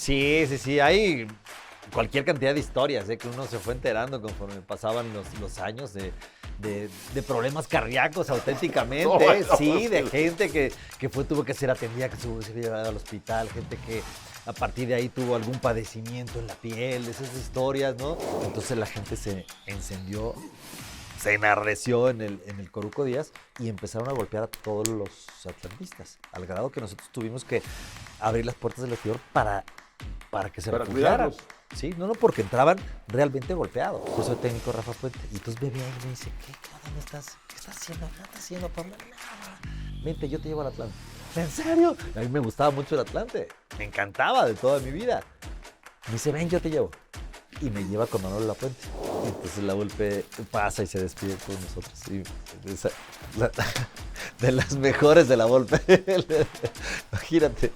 Sí, hay cualquier cantidad de historias, que uno se fue enterando conforme pasaban los años de problemas cardíacos auténticamente, sí, de gente que tuvo que ser atendida, que se fue llevada al hospital, gente que a partir de ahí tuvo algún padecimiento en la piel, esas historias, ¿no? Entonces la gente se encendió, se enardeció en el Coruco Díaz y empezaron a golpear a todos los atlantistas, al grado que nosotros tuvimos que abrir las puertas del vestidor para que se refugiaran. Sí, no, porque entraban realmente golpeados. Yo soy técnico Rafa Puente. Y entonces me viene y me dice, ¿dónde estás? ¿Qué estás haciendo? ¿Qué estás haciendo, Pablo? Nada. Vente, yo te llevo al Atlante. ¿En serio? A mí me gustaba mucho el Atlante. Me encantaba de toda mi vida. Me dice, ven, yo te llevo. Y me lleva con Manolo Lapuente. Y entonces la Volpe pasa y se despide con nosotros. Y de las mejores de la Volpe. Imagínate.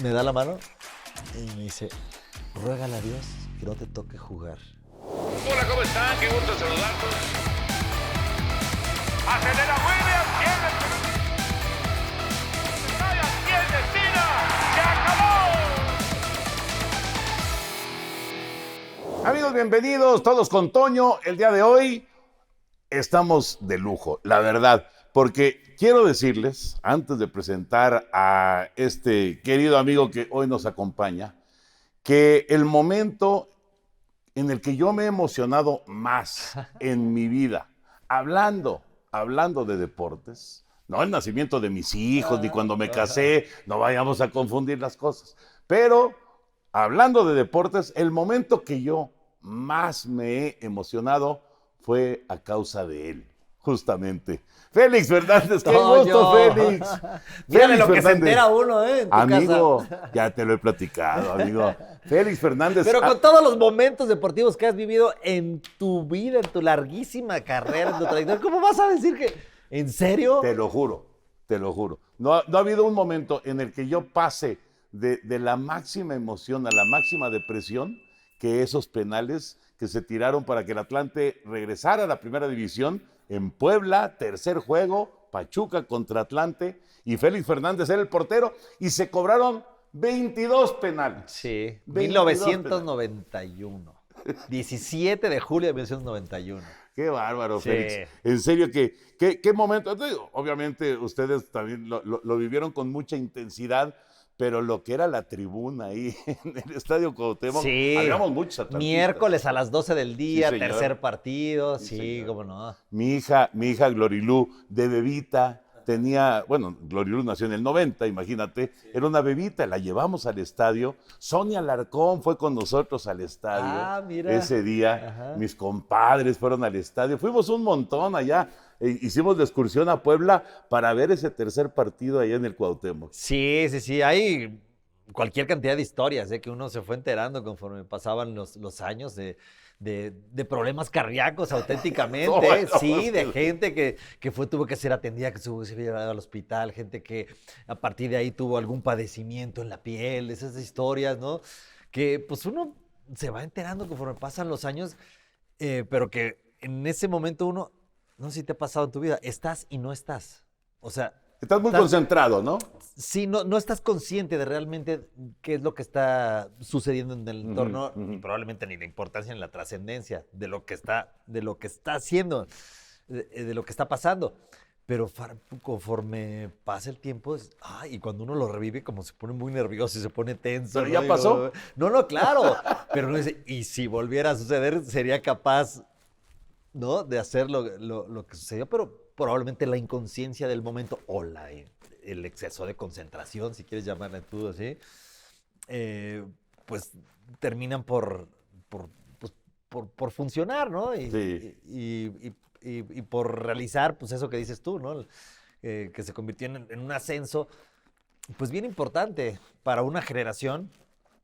Me da la mano y me dice, ruégale a Dios que no te toque jugar. Hola, ¿cómo están? Qué gusto saludarlos. Acelera Williams, tiene Cena, se acabó. Amigos, bienvenidos todos con Toño. El día de hoy estamos de lujo, la verdad, porque quiero decirles, antes de presentar a este querido amigo que hoy nos acompaña, que el momento en el que yo me he emocionado más en mi vida, hablando de deportes, no el nacimiento de mis hijos, ni cuando me casé, no vayamos a confundir las cosas, pero hablando de deportes, el momento que yo más me he emocionado fue a causa de él, justamente. Félix Fernández, qué gusto, Félix. Mírale lo que se entera uno, en tu amigo, casa. ya te lo he platicado, amigo. Félix Fernández. Pero con todos los momentos deportivos que has vivido en tu vida, en tu larguísima carrera, en tu trayectoria, ¿cómo vas a decir que, en serio? Te lo juro. No ha habido un momento en el que yo pase de la máxima emoción a la máxima depresión que esos penales que se tiraron para que el Atlante regresara a la primera división en Puebla, tercer juego, Pachuca contra Atlante, y Félix Fernández era el portero, y se cobraron 22 penales. Sí, 1991. 17 de julio de 1991. Qué bárbaro, Sí. Félix. En serio, qué momento. Obviamente ustedes también lo vivieron con mucha intensidad, pero lo que era la tribuna ahí en el Estadio Cuauhtémoc, Sí. habíamos muchos atlantistas. Miércoles a las 12 del día, Sí, tercer partido. Sí, Sí, señor. cómo no. Mi hija Glorilú, de bebita, tenía, Glorilú nació en el 90, imagínate, era una bebita, la llevamos al estadio. Sonia Larcón fue con nosotros al estadio Mira. ese día. Ajá. Mis compadres fueron al estadio, fuimos un montón allá. Hicimos la excursión a Puebla para ver ese tercer partido allá en el Cuauhtémoc. Sí, hay cualquier cantidad de historias, que uno se fue enterando conforme pasaban los años de problemas cardíacos auténticamente, sí, de gente que tuvo que ser atendida, que se fue llevada al hospital, gente que a partir de ahí tuvo algún padecimiento en la piel, esas historias, ¿no? Que pues uno se va enterando conforme pasan los años, pero que en ese momento uno, no sé si te ha pasado en tu vida, estás y no estás. O sea, Estás muy concentrado, ¿no? sí, no estás consciente de realmente qué es lo que está sucediendo en el entorno, y probablemente ni la importancia ni la trascendencia de lo que está haciendo, de lo que está pasando. Pero conforme pasa el tiempo, y cuando uno lo revive, como se pone muy nervioso y se pone tenso. Pero ya pasó. No, claro. Pero uno dice, y si volviera a suceder, sería capaz, ¿no?, de hacer lo que sucedió, pero probablemente la inconsciencia del momento o el exceso de concentración, si quieres llamarla tú así, pues terminan por funcionar, ¿no? Sí. Y por realizar, pues eso que dices tú, ¿no? Que se convirtió en un ascenso, pues bien importante para una generación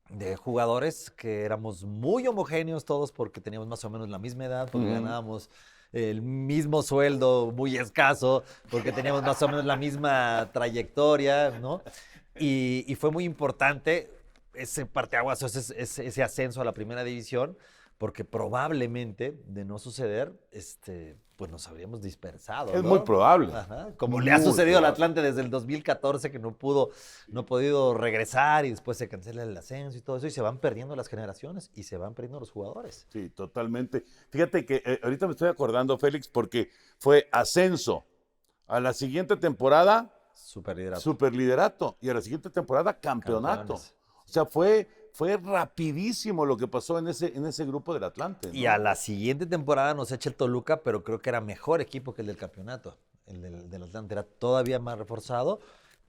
de jugadores que éramos muy homogéneos todos porque teníamos más o menos la misma edad, porque ganábamos el mismo sueldo muy escaso, porque teníamos más o menos la misma trayectoria, ¿no? Y fue muy importante ese parteaguas, ese ascenso a la primera división, porque probablemente, de no suceder, pues nos habríamos dispersado. Es ¿no? muy probable. Ajá, como Muy le ha sucedido al probable. Atlante desde el 2014, que no ha podido regresar y después se cancela el ascenso y todo eso, y se van perdiendo las generaciones y se van perdiendo los jugadores. Sí, totalmente. Fíjate que ahorita me estoy acordando, Félix, porque fue ascenso. A la siguiente temporada, Superliderato. superliderato. Y a la siguiente temporada, campeonato. Campeones. O sea, fue rapidísimo lo que pasó en ese grupo del Atlante, ¿no? Y a la siguiente temporada nos echa el Toluca, pero creo que era mejor equipo que el del campeonato. El del Atlante era todavía más reforzado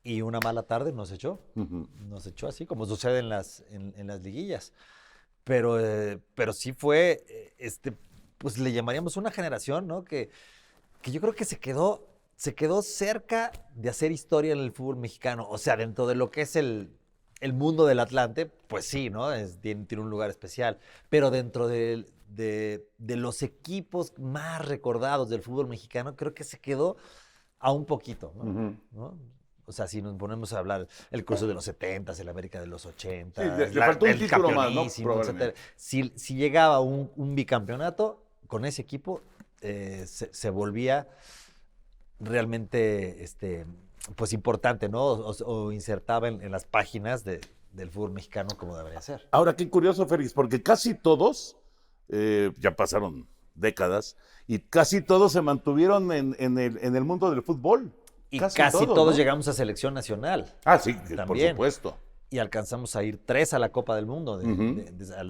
y una mala tarde nos echó. Ujú. Nos echó así, como sucede en las liguillas. Pero sí fue, pues le llamaríamos una generación, ¿no? Que yo creo que se quedó cerca de hacer historia en el fútbol mexicano. O sea, dentro de lo que es el mundo del Atlante, pues sí, ¿no? Tiene un lugar especial. Pero dentro de los equipos más recordados del fútbol mexicano, creo que se quedó a un poquito, ¿no? Ujú. ¿No? O sea, si nos ponemos a hablar el curso de los 70s, el América de los 80s, Sí, le faltó un el título más, ¿no? campeonísimo, Probablemente. etcétera. Si llegaba un bicampeonato con ese equipo, se volvía realmente pues importante, ¿no? O insertaba en las páginas del fútbol mexicano como debería ser. Ahora, qué curioso, Félix, porque casi todos, ya pasaron décadas, y casi todos se mantuvieron en el mundo del fútbol. Y casi todos ¿no? llegamos a selección nacional. Ah, sí, por También. supuesto. Y alcanzamos a ir 3 a la Copa del Mundo Ujú.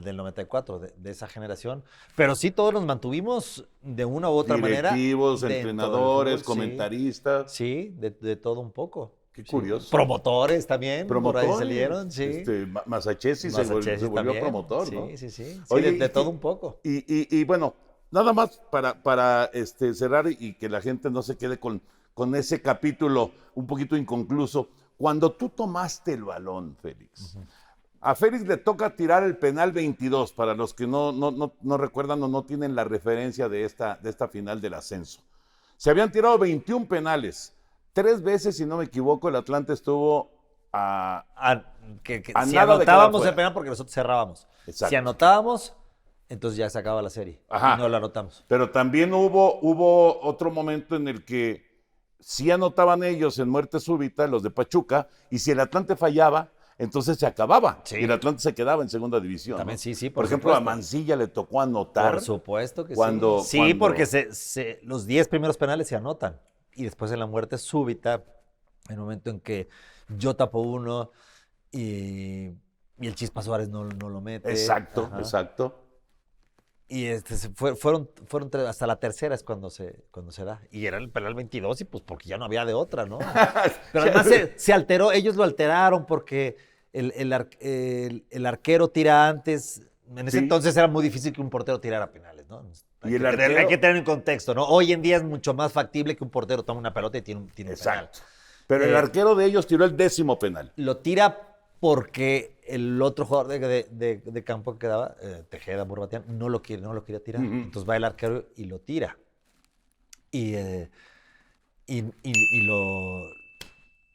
del 94, de esa generación. Pero sí, todos nos mantuvimos de una u otra manera. Directivos, dentro del entrenadores, fútbol, comentaristas. Sí, de todo un poco. Qué Sí. curioso. Promotores también, por ahí Promotores. salieron, sí. Masachesi se Masachesi volvió también. promotor, Sí, ¿no? sí, sí. Sí, Oye, de y todo que- un poco. Y bueno, nada más para cerrar y que la gente no se quede con ese capítulo un poquito inconcluso. Cuando tú tomaste el balón, Félix, a Félix le toca tirar el penal 22, para los que no recuerdan o no tienen la referencia de esta final del ascenso. Se habían tirado 21 penales. 3 veces, si no me equivoco, el Atlante estuvo a Si nada de quedar anotábamos fuera. el penal, porque nosotros cerrábamos. Exacto. Si anotábamos, entonces ya se acaba la serie. Ajá. Y no la anotamos. Pero también hubo otro momento en el que sí anotaban ellos en muerte súbita, los de Pachuca, y si el Atlante fallaba, entonces se acababa. Sí. Y el Atlante se quedaba en segunda división. También, ¿no? sí, Por por ejemplo, a supuesto. Mancilla le tocó anotar. Por supuesto que cuando- sí. Sí, cuando- porque los 10 primeros penales se anotan. Y después en la muerte súbita, en el momento en que yo tapo uno y el Chispa Suárez no lo mete. Exacto, Ajá. exacto. Y fueron hasta la tercera es cuando se da. Y era el penal 22 y pues porque ya no había de otra, ¿no? Pero además se alteró, ellos lo alteraron porque el arquero tira antes. En ese Sí. entonces era muy difícil que un portero tirara penales, ¿no? Y el arquero- Hay que tener en contexto, ¿no? Hoy en día es mucho más factible que un portero tome una pelota y tire un penal. Exacto. Pero el arquero de ellos tiró el 10º penal. Lo tira porque el otro jugador de campo que quedaba, Tejeda, Burbatián, no lo quería tirar. Ujú. Entonces va el arquero y lo tira. Y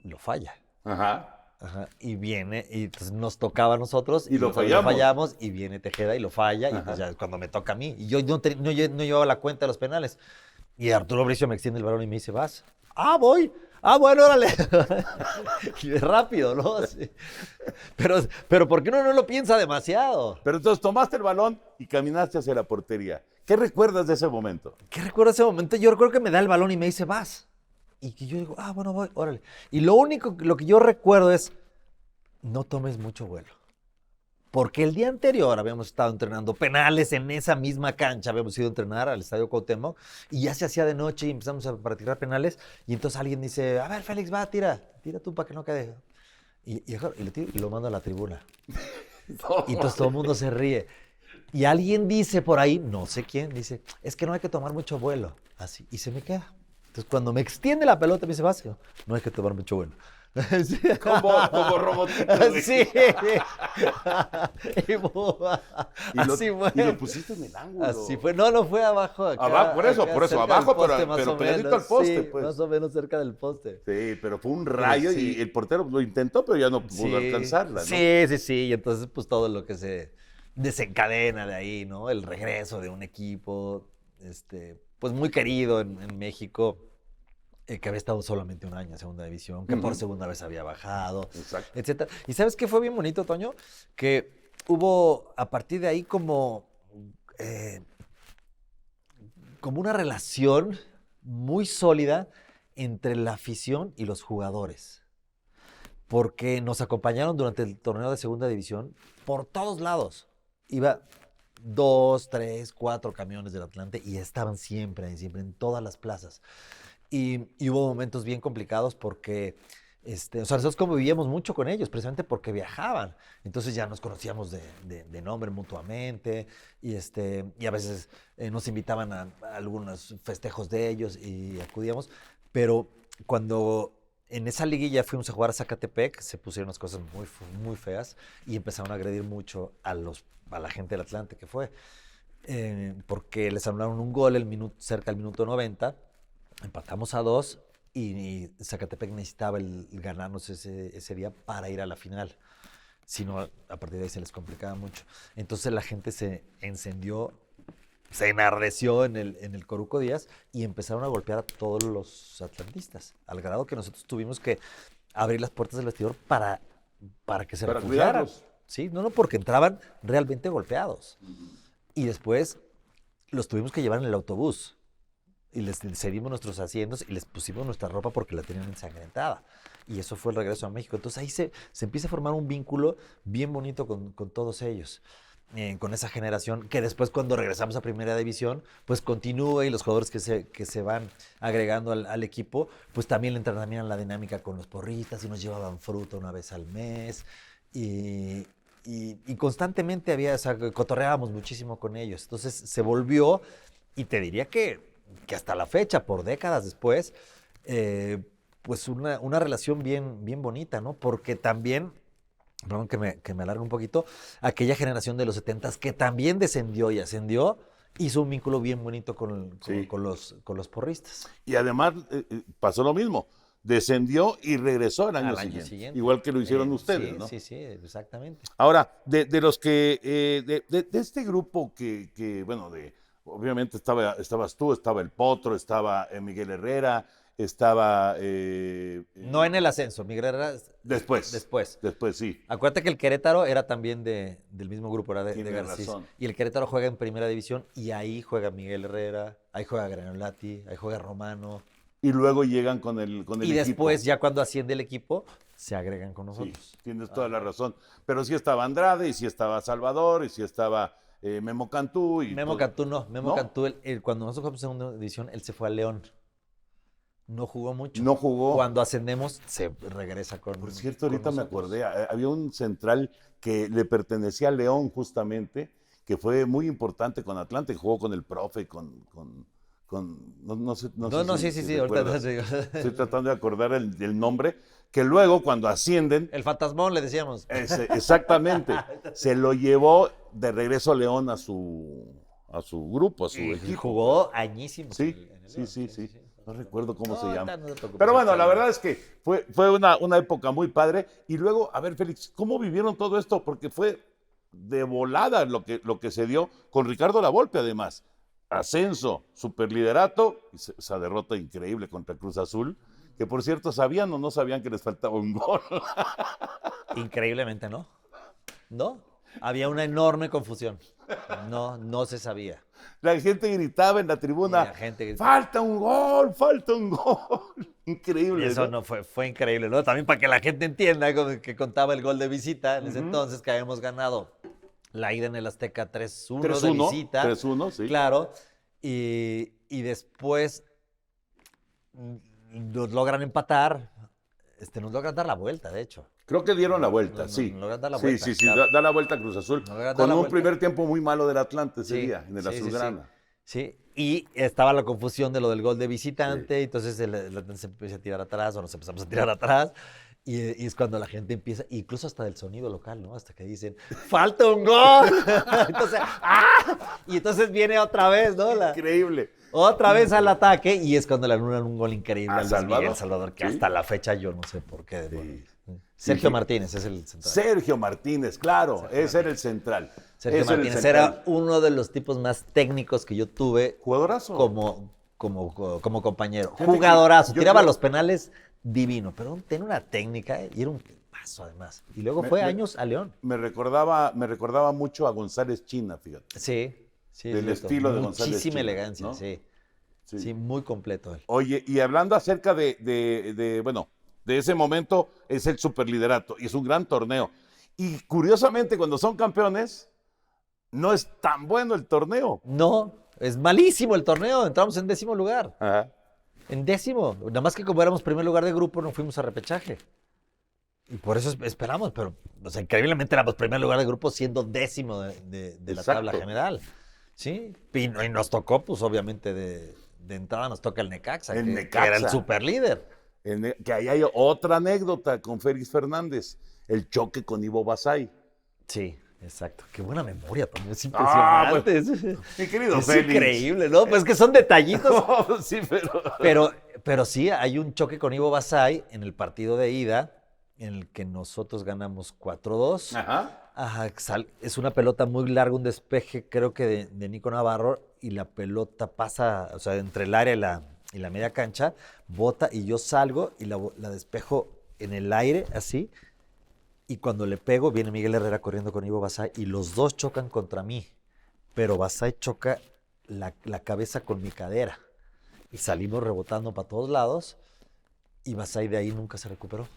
lo falla. Ajá. Ajá, y viene, y entonces nos tocaba a nosotros. Y lo nosotros fallamos. fallamos, y viene Tejeda y lo falla. Y Ajá. entonces ya es cuando me toca a mí. Y yo no llevaba la cuenta de los penales. Y Arturo Bricio me extiende el balón y me dice, vas. Ah, voy. Ah, bueno, órale. Y es rápido, ¿no? Sí. Pero ¿por qué uno no lo piensa demasiado? Pero entonces tomaste el balón y caminaste hacia la portería. ¿Qué recuerdas de ese momento? ¿Qué recuerdo ese momento? Yo recuerdo que me da el balón y me dice, vas. Y que yo digo, ah, bueno, voy, órale. Y lo que yo recuerdo es, no tomes mucho vuelo. Porque el día anterior habíamos estado entrenando penales en esa misma cancha, habíamos ido a entrenar al Estadio Cuauhtémoc, y ya se hacía de noche y empezamos a practicar penales, y entonces alguien dice, a ver, Félix, va, tira tú para que no quede. Y lo tiro y lo mando a la tribuna. Y entonces todo el mundo se ríe. Y alguien dice por ahí, no sé quién, dice, es que no hay que tomar mucho vuelo. Así, y se me queda. Entonces cuando me extiende la pelota, me dice, vas, no hay que tomar mucho vuelo. Sí. Como robotito. güey. Sí. Y lo pusiste en el ángulo. Así fue. No fue abajo. Acá, Abajo, por eso, cerca abajo, del poste, pero más o pegadito menos. al poste, Sí, pues. más o menos cerca del poste. Sí, pero fue un rayo Sí. y el portero lo intentó, pero ya no pudo alcanzarla, ¿no? Sí. Y entonces, pues todo lo que se desencadena de ahí, ¿no? El regreso de un equipo, pues muy querido en México, que había estado solamente un año en segunda división, que por segunda vez había bajado, Exacto. etcétera. ¿Y sabes qué fue bien bonito, Toño? Que hubo a partir de ahí como una relación muy sólida entre la afición y los jugadores. Porque nos acompañaron durante el torneo de segunda división por todos lados. Iba 2, 3, 4 camiones del Atlante y estaban siempre en todas las plazas. Y hubo momentos bien complicados porque nosotros convivíamos mucho con ellos, precisamente porque viajaban. Entonces ya nos conocíamos de nombre mutuamente y a veces nos invitaban a algunos festejos de ellos y acudíamos. Pero cuando en esa liguilla fuimos a jugar a Zacatepec, se pusieron las cosas muy, muy feas y empezaron a agredir mucho a la gente del Atlante que fue. Porque les anularon un gol cerca del minuto 90, empatamos a 2 y Zacatepec necesitaba el ganarnos ese día para ir a la final. Si no, a partir de ahí se les complicaba mucho. Entonces la gente se encendió, se enardeció en el Coruco Díaz y empezaron a golpear a todos los atlantistas, al grado que nosotros tuvimos que abrir las puertas del vestidor para que se refugiaran. Sí, no, porque entraban realmente golpeados. Y después los tuvimos que llevar en el autobús. Y les cedimos nuestros asientos y les pusimos nuestra ropa porque la tenían ensangrentada. Y eso fue el regreso a México. Entonces ahí se empieza a formar un vínculo bien bonito con todos ellos. Con esa generación que después cuando regresamos a Primera División, pues continúa y los jugadores que se van agregando al equipo, pues también le entran también a la dinámica con los porristas y nos llevaban fruta una vez al mes. Y constantemente cotorreábamos muchísimo con ellos. Entonces se volvió, y te diría que hasta la fecha, por décadas después, pues una relación bien bonita, ¿no? Porque también, perdón que me alargue un poquito, aquella generación de los 70s que también descendió y ascendió, hizo un vínculo bien bonito con los porristas. Y además pasó lo mismo. Descendió y regresó al año siguiente. Igual que lo hicieron ustedes, ¿no? Sí, exactamente. Ahora, de los que, de este grupo que bueno, obviamente estabas tú, estaba el Potro, estaba Miguel Herrera, estaba... no en el ascenso, Miguel Herrera... Después, sí. Acuérdate que el Querétaro era también del mismo grupo, era de Tienes Garcís. razón. Y el Querétaro juega en Primera División y ahí juega Miguel Herrera, ahí juega Granolati, ahí juega Romano. Y luego llegan con el equipo. Y después, ya cuando asciende el equipo, se agregan con nosotros. Sí, tienes toda la razón. Pero sí estaba Andrade, y sí estaba Salvador, y sí estaba Memo Cantú. Memo Cantú no. Cantú, cuando nosotros jugamos en segunda división, él se fue a León. No jugó mucho. No jugó. Cuando ascendemos, se regresa con Por cierto, ahorita me acordé, había un central que le pertenecía a León justamente, que fue muy importante con Atlante, jugó con el profe, no sé sí, ahorita estoy tratando de acordar el nombre, que luego cuando ascienden... El fantasmón, le decíamos. Exactamente. Se lo llevó de regreso a León a su grupo, a su equipo. Jugó añísimos. Sí. No recuerdo cómo se llama. Pero bueno, la verdad es que fue una época muy padre. Y luego, a ver, Félix, ¿cómo vivieron todo esto? Porque fue de volada lo que se dio con Ricardo Lavolpe, además. Ascenso, superliderato, esa derrota increíble contra Cruz Azul, que por cierto, ¿sabían o no sabían que les faltaba un gol? Increíblemente, ¿no? ¿No? Había una enorme confusión. No se sabía. La gente gritaba en la tribuna, ¡falta un gol! Increíble. Y eso no fue increíble, ¿no? También para que la gente entienda que contaba el gol de visita en ese entonces, que habíamos ganado la ida en el Azteca 3-1 de visita. 3-1, sí. Claro. Y después nos logran empatar. Nos logran dar la vuelta, de hecho. Creo que dieron la vuelta, sí. Nos logran dar la vuelta. Sí, claro. Da la vuelta a Cruz Azul. Con un primer tiempo muy malo del Atlante ese día, en el Azulgrana. Sí, y estaba la confusión de lo del gol de visitante, entonces el Atlante se empieza a tirar atrás, o nos empezamos a tirar atrás. Y es cuando la gente empieza, incluso hasta del sonido local, ¿no? Hasta que dicen, ¡falta un gol! Entonces, ¡ah! Y entonces viene otra vez, ¿no? Increíble. Otra vez al ataque, y es cuando le anulan un gol increíble a al Miguel Salvador, que hasta la fecha yo no sé por qué. Sergio Sí. Martínez es el central. Sergio Martínez, claro, ese era el central. Sergio Ese era el Martínez central. era uno de los tipos más técnicos que yo tuve Jugadorazo. como compañero. Fíjate Jugadorazo, que yo- tiraba yo- los penales divino, pero tenía una técnica y era un paso además. Y luego fue años a León. Me recordaba mucho a González China, fíjate. Sí, sí. es Del cierto. estilo de González Muchísima China, elegancia, ¿no? sí. Sí. Sí, muy completo él. Oye, y hablando acerca bueno, de ese momento, es el superliderato y es un gran torneo. Y curiosamente, cuando son campeones, no es tan bueno el torneo. No, es malísimo el torneo. Entramos en 10º lugar. Ajá. En 10º. Nada más que como éramos primer lugar de grupo, nos fuimos a repechaje. Y por eso esperamos, pero o sea, increíblemente éramos primer lugar de grupo siendo 10º de la tabla Exacto. general. Sí. Y nos tocó, pues obviamente, de entrada nos toca el Necaxa, El que Necaxa. era el superlíder. Que ahí hay otra anécdota con Félix Fernández, el choque con Ivo Basay. Sí, exacto. Qué buena memoria también. Es Ah, impresionante. Mi querido Es Félix. increíble, ¿no? Pues que son detallitos. No, sí, pero... Pero sí, hay un choque con Ivo Basay en el partido de ida, en el que nosotros ganamos 4-2. Ajá. Ajá, es una pelota muy larga, un despeje, creo que de Nico Navarro, y la pelota pasa, o sea, entre el área y la media cancha, bota y yo salgo y la despejo en el aire, así, y cuando le pego, viene Miguel Herrera corriendo con Ivo Basay y los dos chocan contra mí, pero Basay choca la cabeza con mi cadera y salimos rebotando para todos lados y Basay de ahí nunca se recuperó.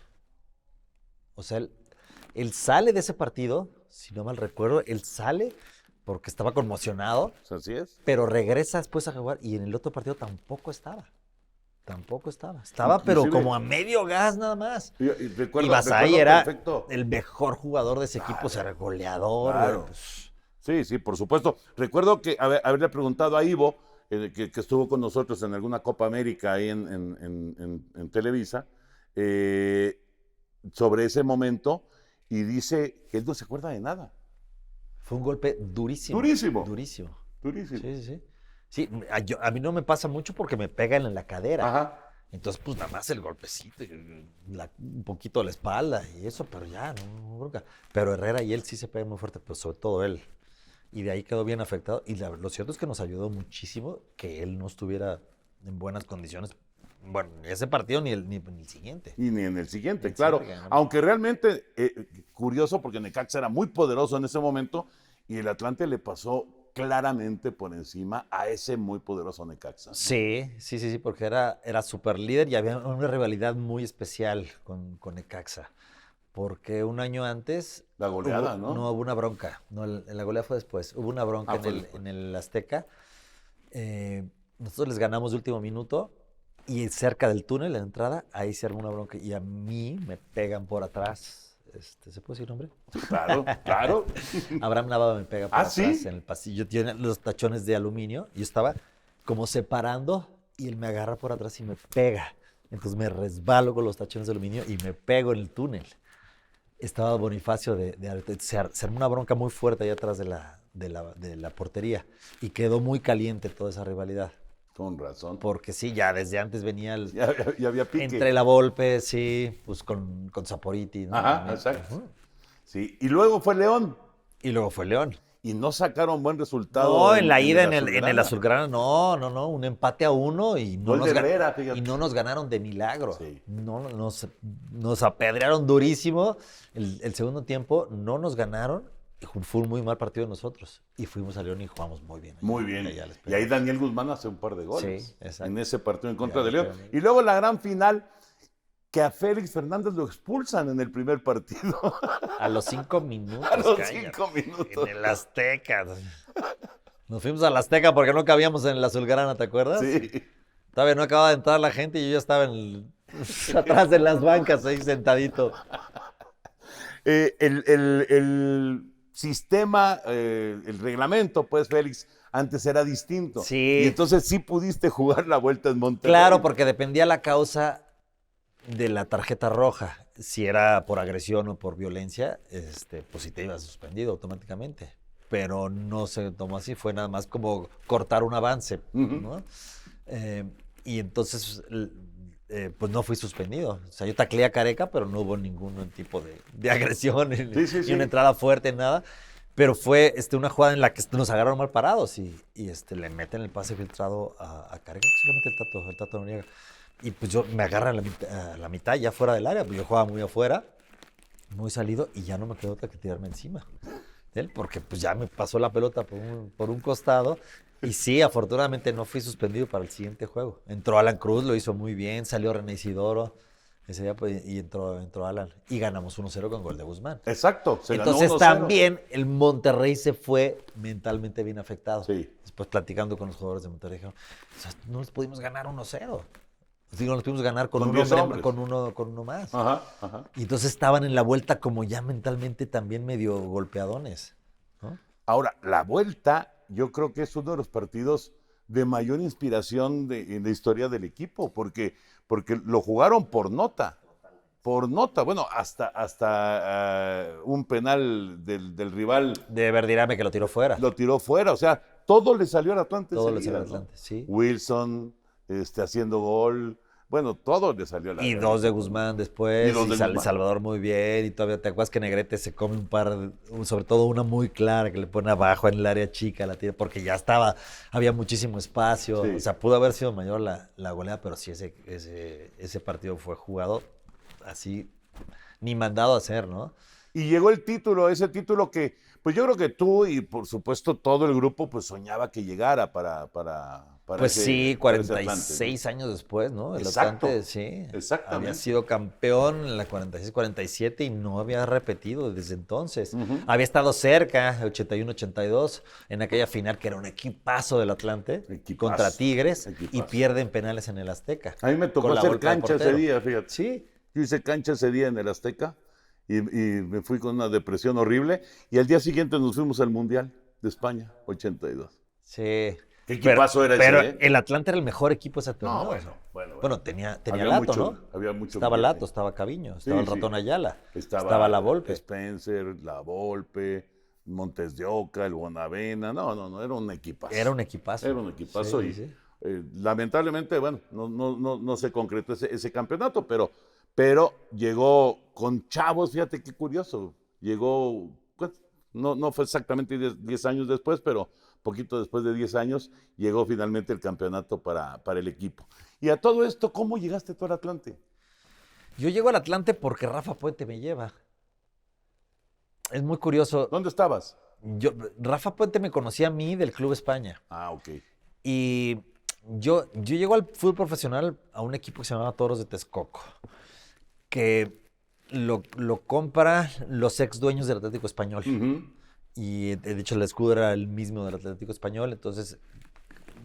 O sea, él sale de ese partido, si no mal recuerdo, él sale porque estaba conmocionado, Así es. pero regresa después a jugar y en el otro partido tampoco estaba. Tampoco estaba. Estaba, pero Inclusive- como a medio gas nada más. Y Y Basay era perfecto. el mejor jugador de ese equipo, o sea, era goleador. Claro. güey, pues, Sí, sí, por supuesto. Recuerdo que haberle preguntado a Ivo, que estuvo con nosotros en alguna Copa América ahí en Televisa, sobre ese momento, y dice que él no se acuerda de nada. Fue un golpe durísimo. Durísimo. Durísimo. Durísimo. Sí, sí, sí. Sí, a mí no me pasa mucho porque me pegan en la cadera. Ajá. Entonces, pues nada más el golpecito, y un poquito de la espalda y eso, pero ya, no bronca. Pero Herrera y él sí se pegan muy fuerte, pero sobre todo él. Y de ahí quedó bien afectado. Y lo cierto es que nos ayudó muchísimo que él no estuviera en buenas condiciones. Bueno, ni ese partido ni el siguiente. Y ni en el siguiente, El claro. siguiente, Aunque realmente, curioso, porque Necaxa era muy poderoso en ese momento, y el Atlante le pasó claramente por encima a ese muy poderoso Necaxa. Sí, porque era super líder y había una rivalidad muy especial con Necaxa. Porque un año antes. La goleada, ¿no? No, hubo una bronca. No, la goleada fue después. Hubo una bronca fue después. en el Azteca. Nosotros les ganamos de último minuto y cerca del túnel, en la entrada, ahí se armó una bronca. Y a mí me pegan por atrás. ¿Se puede decir nombre? Claro, claro. Abraham Nava me pega por ¿Ah, atrás sí? en el pasillo. Tiene los tachones de aluminio. Yo estaba como separando y él me agarra por atrás y me pega. Entonces me resbalo con los tachones de aluminio y me pego en el túnel. Estaba Bonifacio se armó una bronca muy fuerte ahí atrás de la portería y quedó muy caliente toda esa rivalidad. Con razón. Porque sí, ya desde antes venía Ya había pique. entre la Volpe, sí, pues con Saporiti, ¿no? Ajá, También. exacto. Ujú. Sí, y luego fue León. Y luego fue León. Y no sacaron buen resultado. No, en la ida en el Azulgrana. Azulgrana, no, un empate a 1 y no, Gol de Herrera, fíjate. y no nos ganaron de milagro. Sí. No, nos apedrearon durísimo. El segundo tiempo no nos ganaron. Fue un muy mal partido de nosotros. Y fuimos a León y jugamos muy bien. Muy bien. Ya les Y ahí pegamos. Daniel Guzmán hace un par de goles. Sí, exacto. En ese partido en contra Ya de les León. pegamos. Y luego la gran final, que a Félix Fernández lo expulsan en el primer partido. A los 5 minutos. A los cállate. 5 minutos. En el Azteca. Nos fuimos al Azteca porque no cabíamos en el Azulgrana, ¿te acuerdas? Sí. Todavía no acababa de entrar la gente y yo ya estaba atrás de las bancas ahí sentadito. El sistema, el reglamento, pues, Félix, antes era distinto. Sí. Y entonces sí pudiste jugar la vuelta en Monterrey. Claro, porque dependía la causa de la tarjeta roja. Si era por agresión o por violencia, pues sí te ibas suspendido automáticamente. Pero no se tomó así, fue nada más como cortar un avance, Ujú. ¿no? Y entonces pues no fui suspendido. O sea, yo tacleé a Careca, pero no hubo ningún tipo de agresión, ni una entrada fuerte, nada. Pero fue una jugada en la que nos agarraron mal parados y le meten el pase filtrado a Careca, solamente el Tato Noriega. Y pues yo me agarran a la mitad ya fuera del área, pues yo jugaba muy afuera, muy salido, y ya no me quedó otra que tirarme encima de él, porque pues ya me pasó la pelota por un costado. Y sí, afortunadamente no fui suspendido para el siguiente juego. Entró Alan Cruz, lo hizo muy bien, salió René Isidoro ese día, pues, y entró Alan. Y ganamos 1-0 con gol de Guzmán. Exacto, se ganó Entonces 1-0. también el Monterrey se fue mentalmente bien afectado. Sí. Después platicando con los jugadores de Monterrey, dijeron, o sea, no les pudimos ganar 1-0. Digo, no les pudimos ganar con un 10 hombre, hombres. con uno más. Ajá, ajá. Y entonces estaban en la vuelta como ya mentalmente también medio golpeadones, ¿no? Ahora, la vuelta, yo creo que es uno de los partidos de mayor inspiración en la historia del equipo, porque lo jugaron por nota. Por nota, bueno, hasta un penal del rival De Verdirame que lo tiró fuera. lo tiró fuera, o sea, todo le salió al Atlante. Todo ese le salió día, al ¿no? Atlante, sí. Wilson haciendo gol, bueno, todo le salió al Y Atlante. 2 de Guzmán después, Y dos de Guzmán. Salvador muy bien, y todavía te acuerdas que Negrete se come un par, sobre todo una muy clara que le pone abajo en el área chica, la tira, porque ya había muchísimo espacio, Sí. o sea, pudo haber sido mayor la goleada, pero sí ese partido fue jugado así, ni mandado a hacer, ¿no? Y llegó el título, ese título que, pues yo creo que tú y por supuesto todo el grupo, pues soñaba que llegara para Pues ese- sí, para ese Atlante, 46 años después, ¿no? El Exacto, Atlante, sí. exactamente. Había sido campeón en la 46-47 y no había repetido desde entonces. Ujú. Había estado cerca, 81-82, en aquella final que era un equipazo del Atlante Equipazo, contra Tigres y equipazo. pierden penales en el Azteca. A mí me tocó con la hacer Volpe de cancha ese portero. día, fíjate. Sí. Yo hice cancha ese día en el Azteca y me fui con una depresión horrible y al día siguiente nos fuimos al Mundial de España, 82. Sí. ¿Qué equipazo era pero ese, el Atlante era el mejor equipo ese torneo. bueno. Bueno, tenía Había Lato, mucho- ¿no? había mucho Estaba billete. Lato, estaba Caviño, Sí, estaba el sí. Ratón Ayala, Estaba La Volpe. Spencer, La Volpe, Montes de Oca, el Bonavena. No, era un equipazo. Era un equipazo. Era un equipazo Sí, y sí. lamentablemente, bueno, no se concretó ese campeonato, pero llegó con chavos, fíjate qué curioso. Llegó, pues, no fue exactamente 10 años después, pero poquito después de 10 años llegó finalmente el campeonato para el equipo. Y a todo esto, ¿cómo llegaste tú al Atlante? Yo llego al Atlante porque Rafa Puente me lleva. Es muy curioso. ¿Dónde estabas? Rafa Puente me conocía a mí del Club España. Ah, ok. Y yo llego al fútbol profesional a un equipo que se llamaba Toros de Texcoco, que lo compra los ex dueños del Atlético Español. Ujú. Y de hecho el escudo era el mismo del Atlético Español. Entonces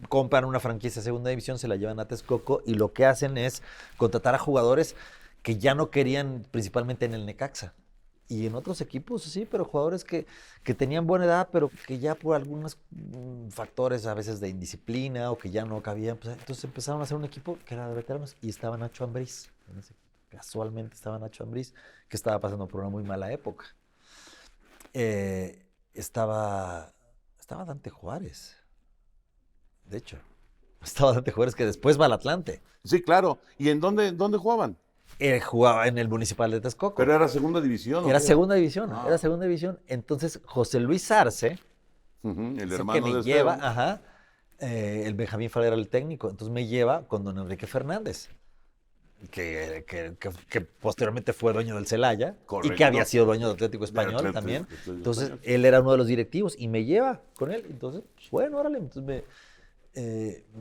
compran una franquicia de segunda división, se la llevan a Texcoco y lo que hacen es contratar a jugadores que ya no querían principalmente en el Necaxa. Y en otros equipos, sí, pero jugadores que tenían buena edad, pero que ya por algunos factores a veces de indisciplina o que ya no cabían, pues, entonces empezaron a hacer un equipo que era de veteranos y estaba Nacho Ambriz. Casualmente estaba Nacho Ambriz, que estaba pasando por una muy mala época. Estaba Dante Juárez, de hecho. Estaba Dante Juárez, que después va al Atlante. Sí, claro. ¿Y en dónde jugaban? Jugaba en el Municipal de Texcoco. Pero era segunda división. ¿o Era qué? segunda división, Ah. era segunda división. Entonces, José Luis Arce, Ujú, el es el hermano que me de lleva, Esteban. el Benjamín Fala era el técnico, entonces me lleva con don Enrique Fernández, que posteriormente fue dueño del Celaya y Correcto. que había sido dueño del Atlético Español Atlético también. Español. Entonces, él era uno de los directivos y me lleva con él. Entonces, pues, bueno, órale. Entonces,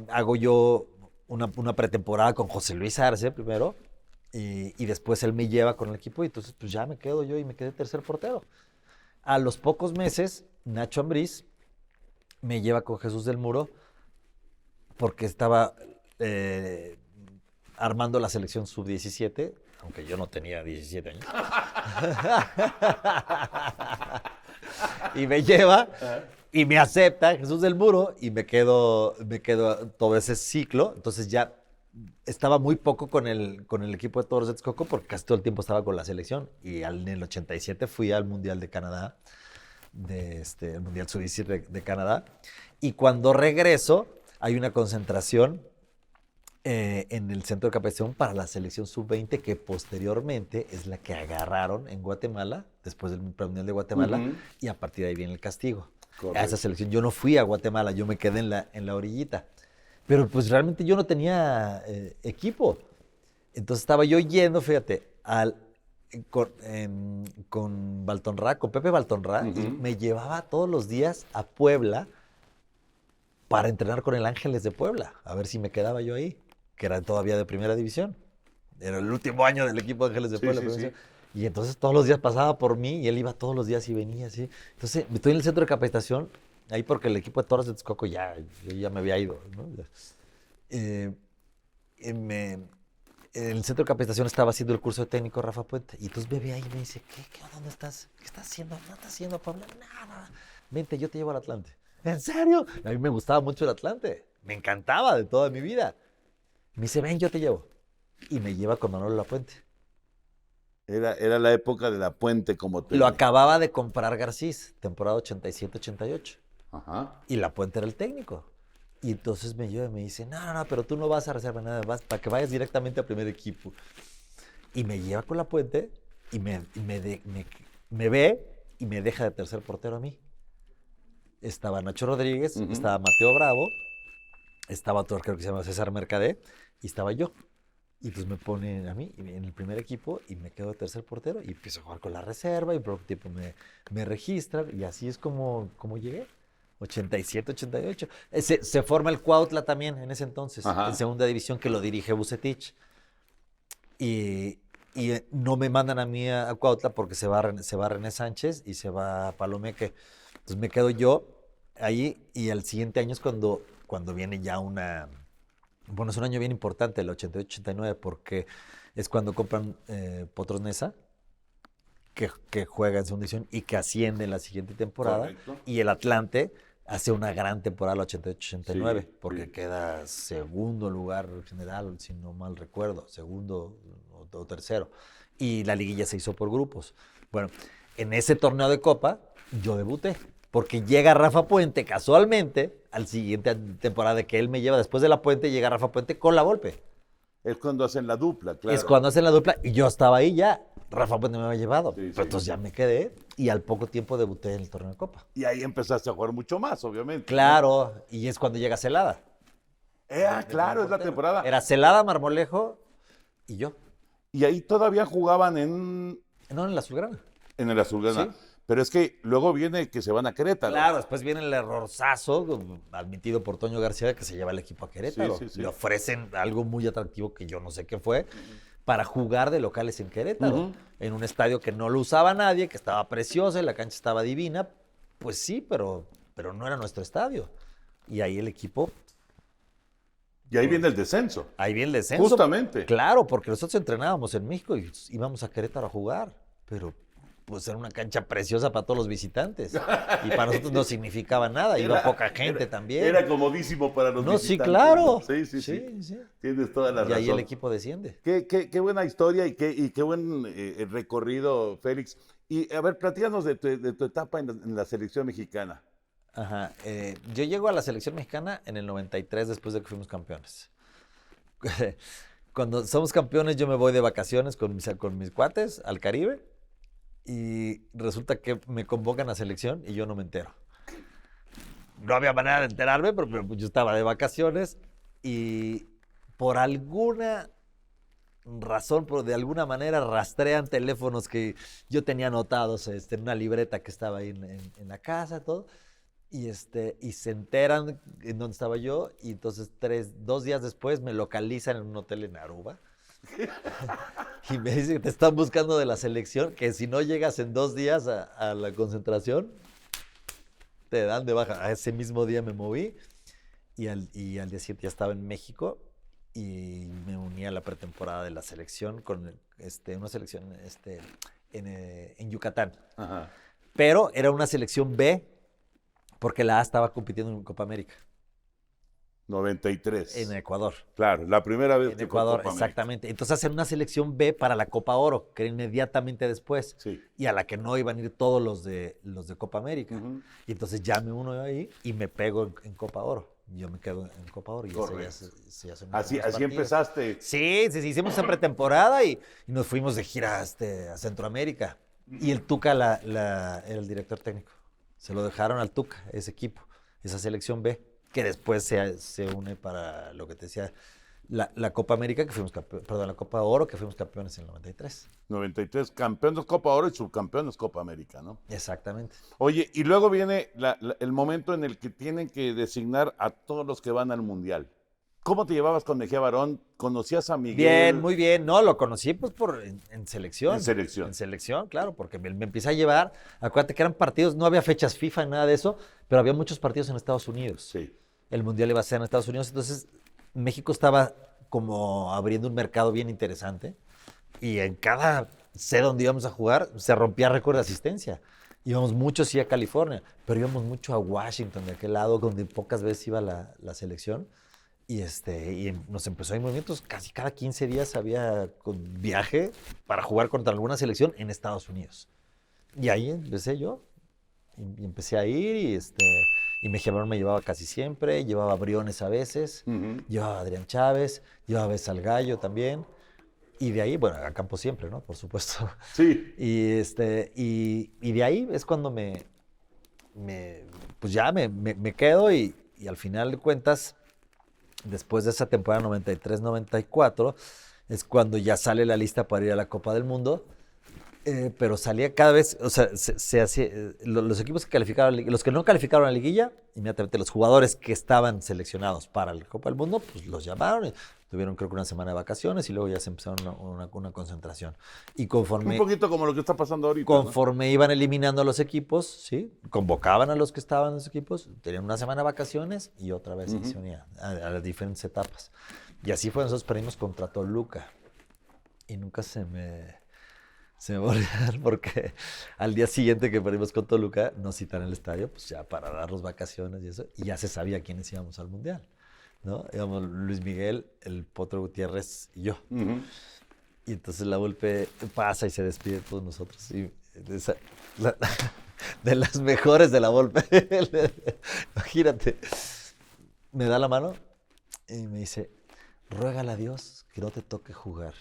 hago yo una pretemporada con José Luis Arce primero y después él me lleva con el equipo y entonces pues ya me quedo yo y me quedé tercer portero. A los pocos meses, Nacho Ambriz me lleva con Jesús del Muro porque estaba armando la selección sub-17, aunque yo no tenía 17 años. Y me lleva y me acepta Jesús del Muro y me quedo todo ese ciclo. Entonces ya estaba muy poco con el equipo de Toros de Texcoco porque casi todo el tiempo estaba con la selección. Y en el 87 fui al Mundial de Canadá, el Mundial Sub-17 de Canadá. Y cuando regreso, hay una concentración En el centro de capacitación para la selección sub-20, que posteriormente es la que agarraron en Guatemala, después del Mundial de Guatemala, Ujú. y a partir de ahí viene el castigo. Correcto. A esa selección. Yo no fui a Guatemala, yo me quedé en la orillita. Pero pues realmente yo no tenía equipo. Entonces estaba yo yendo, fíjate, con Baltonrá, con Pepe Baltonrá, y Ujú. me llevaba todos los días a Puebla para entrenar con el Ángeles de Puebla, a ver si me quedaba yo ahí, que era todavía de primera división. Era el último año del equipo de Ángeles de Sí, Puebla. sí, primera sí. división. Y entonces todos los días pasaba por mí y él iba todos los días y venía así. Entonces estoy en el centro de capacitación, ahí porque el equipo de Toros de Texcoco yo ya me había ido, ¿no? Eh, eh, me- en el centro de capacitación estaba haciendo el curso de técnico Rafa Puente. Y entonces me ve ahí y me dice, ¿qué onda? ¿Dónde estás? ¿Qué estás haciendo? No estás haciendo, Pablo. Nada. Vente, yo te llevo al Atlante. ¿En serio? A mí me gustaba mucho el Atlante. Me encantaba de toda mi vida. Me dice, ven, yo te llevo. Y me lleva con Manolo Lapuente. Era la época de la Puente como Lo técnico. acababa de comprar Garcís, temporada 87-88. Ajá. Y Lapuente era el técnico. Y entonces me lleva y me dice, no, pero tú no vas a reserva nada, vas para que vayas directamente al primer equipo. Y me lleva con Lapuente y me ve y me deja de tercer portero a mí. Estaba Nacho Rodríguez, Ujú. estaba Mateo Bravo, estaba otro arquero que se llama César Mercadé y estaba yo. Y pues me ponen a mí en el primer equipo y me quedo de tercer portero y empiezo a jugar con la reserva y por un tiempo me registran y así es como llegué. 87, 88. Se forma el Cuautla también en ese entonces, Ajá. en segunda división, que lo dirige Bucetich. Y no me mandan a mí a Cuautla porque se va René Sánchez y se va Palomeque. Entonces me quedo yo ahí y al siguiente año es cuando viene ya bueno, es un año bien importante, el 88-89, porque es cuando compran Potros Neza, que juega en segunda división y que asciende en la siguiente temporada. Correcto. Y el Atlante hace una gran temporada el 88-89, Sí, porque sí. queda segundo lugar general, si no mal recuerdo, segundo o tercero. Y la liguilla se hizo por grupos. Bueno, en ese torneo de Copa yo debuté, porque llega Rafa Puente casualmente al siguiente temporada que él me lleva. Después de la Puente llega Rafa Puente con la Volpe. Es cuando hacen la dupla, claro. Es cuando hacen la dupla y yo estaba ahí ya. Rafa Puente me había llevado. Sí, sí. Pero entonces ya me quedé y al poco tiempo debuté en el torneo de Copa. Y ahí empezaste a jugar mucho más, obviamente. Claro, y es cuando llega Celada. Claro, es la temporada. Era Celada, Marmolejo y yo. Y ahí todavía jugaban No, en la Azulgrana. en el Azulgrana. Sí. Pero es que luego viene que se van a Querétaro. Claro, después viene el errorzazo admitido por Toño García que se lleva el equipo a Querétaro. Sí, sí, sí. Le ofrecen algo muy atractivo que yo no sé qué fue, para jugar de locales en Querétaro. Ujú. En un estadio que no lo usaba nadie, que estaba precioso y la cancha estaba divina. Pues sí, pero no era nuestro estadio. Y ahí el equipo, Y ahí viene el descenso. ahí viene el descenso. Justamente. Claro, porque nosotros entrenábamos en México y íbamos a Querétaro a jugar. Pero pues era una cancha preciosa para todos los visitantes. Y para nosotros no significaba nada. Iba poca gente también. Era comodísimo para los No, sí, visitantes. claro. Sí. Tienes toda la Y razón. ahí el equipo desciende. Qué buena historia y qué buen recorrido, Félix. Y a ver, platícanos de tu etapa en la selección mexicana. Ajá. Yo llego a la selección mexicana en el 93 después de que fuimos campeones. Cuando somos campeones yo me voy de vacaciones con mis cuates al Caribe y resulta que me convocan a selección y yo no me entero. No había manera de enterarme porque yo estaba de vacaciones y por alguna razón, de alguna manera rastrean teléfonos que yo tenía anotados en una libreta que estaba ahí en la casa, todo. Y se enteran en dónde estaba yo y entonces 2 días después me localizan en un hotel en Aruba y me dicen que te están buscando de la selección, que si no llegas en 2 días a la concentración, te dan de baja. A ese mismo día me moví y al día siguiente ya estaba en México y me uní a la pretemporada de la selección con una selección en Yucatán. Ajá. Pero era una selección B, porque la A estaba compitiendo en Copa América. 93. En Ecuador. Claro, la primera vez En que fue Ecuador, Copa América. exactamente. Entonces hacen una selección B para la Copa Oro, que era inmediatamente después. Sí. Y a la que no iban a ir todos los de Copa América. Ujú. Y entonces ya me uno ahí y me pego en Copa Oro. yo me quedo en Copa Oro y ese Correcto. ya se hacen Así, unos así partidos. empezaste. Sí, hicimos en pretemporada y nos fuimos de gira a Centroamérica. Y el Tuca era el director técnico. Se lo dejaron al Tuca, ese equipo, esa selección B, que después se une para lo que te decía, la Copa América, que fuimos la Copa Oro, que fuimos campeones en el 93. 93, campeones Copa Oro y subcampeones Copa América, ¿no? Exactamente. Oye, y luego viene el momento en el que tienen que designar a todos los que van al Mundial. ¿Cómo te llevabas con Mejía Barón? ¿Conocías a Miguel? Bien, muy bien. No, lo conocí pues en selección. En selección. En selección, claro, porque me empecé a llevar. Acuérdate que eran partidos, no había fechas FIFA ni nada de eso, pero había muchos partidos en Estados Unidos. Sí. El Mundial iba a ser en Estados Unidos, entonces México estaba como abriendo un mercado bien interesante y en cada sede donde íbamos a jugar se rompía récord de asistencia. Íbamos mucho sí a California, pero íbamos mucho a Washington, de aquel lado donde pocas veces iba la selección. Y nos empezó a ir movimientos, casi cada 15 días había viaje para jugar contra alguna selección en Estados Unidos. Y ahí empecé yo, y empecé a ir, y Mejía Barón me llevaba casi siempre, llevaba a Briones a veces, llevaba a Adrián Chávez, llevaba a Besa al Gallo también, y de ahí, bueno, a Campo siempre, ¿no? Por supuesto. Sí. Y de ahí es cuando pues ya me quedo y al final de cuentas, después de esa temporada 93-94, es cuando ya sale la lista para ir a la Copa del Mundo, pero salía cada vez, o sea, se hacía, los equipos que calificaron, los que no calificaron a la liguilla, inmediatamente los jugadores que estaban seleccionados para la Copa del Mundo, pues los llamaron y tuvieron creo que una semana de vacaciones y luego ya se empezaron una concentración. Y Un poquito como lo que está pasando ahorita. conforme iban eliminando a los equipos, ¿sí? Convocaban a los que estaban en los equipos, tenían una semana de vacaciones y otra vez se unían a las diferentes etapas. Y así fue, nosotros perdimos contra Toluca. Y nunca se me va a olvidar porque al día siguiente que perdimos con Toluca nos citaron al estadio, pues ya para darnos vacaciones y eso, y ya se sabía quiénes íbamos al Mundial, ¿no? Íbamos Luis Miguel, el Potro Gutiérrez y yo. Y entonces la Volpe pasa y se despide de todos nosotros. Y de las mejores de la Volpe. Imagínate. Me da la mano y me dice, ruégale a Dios que no te toque jugar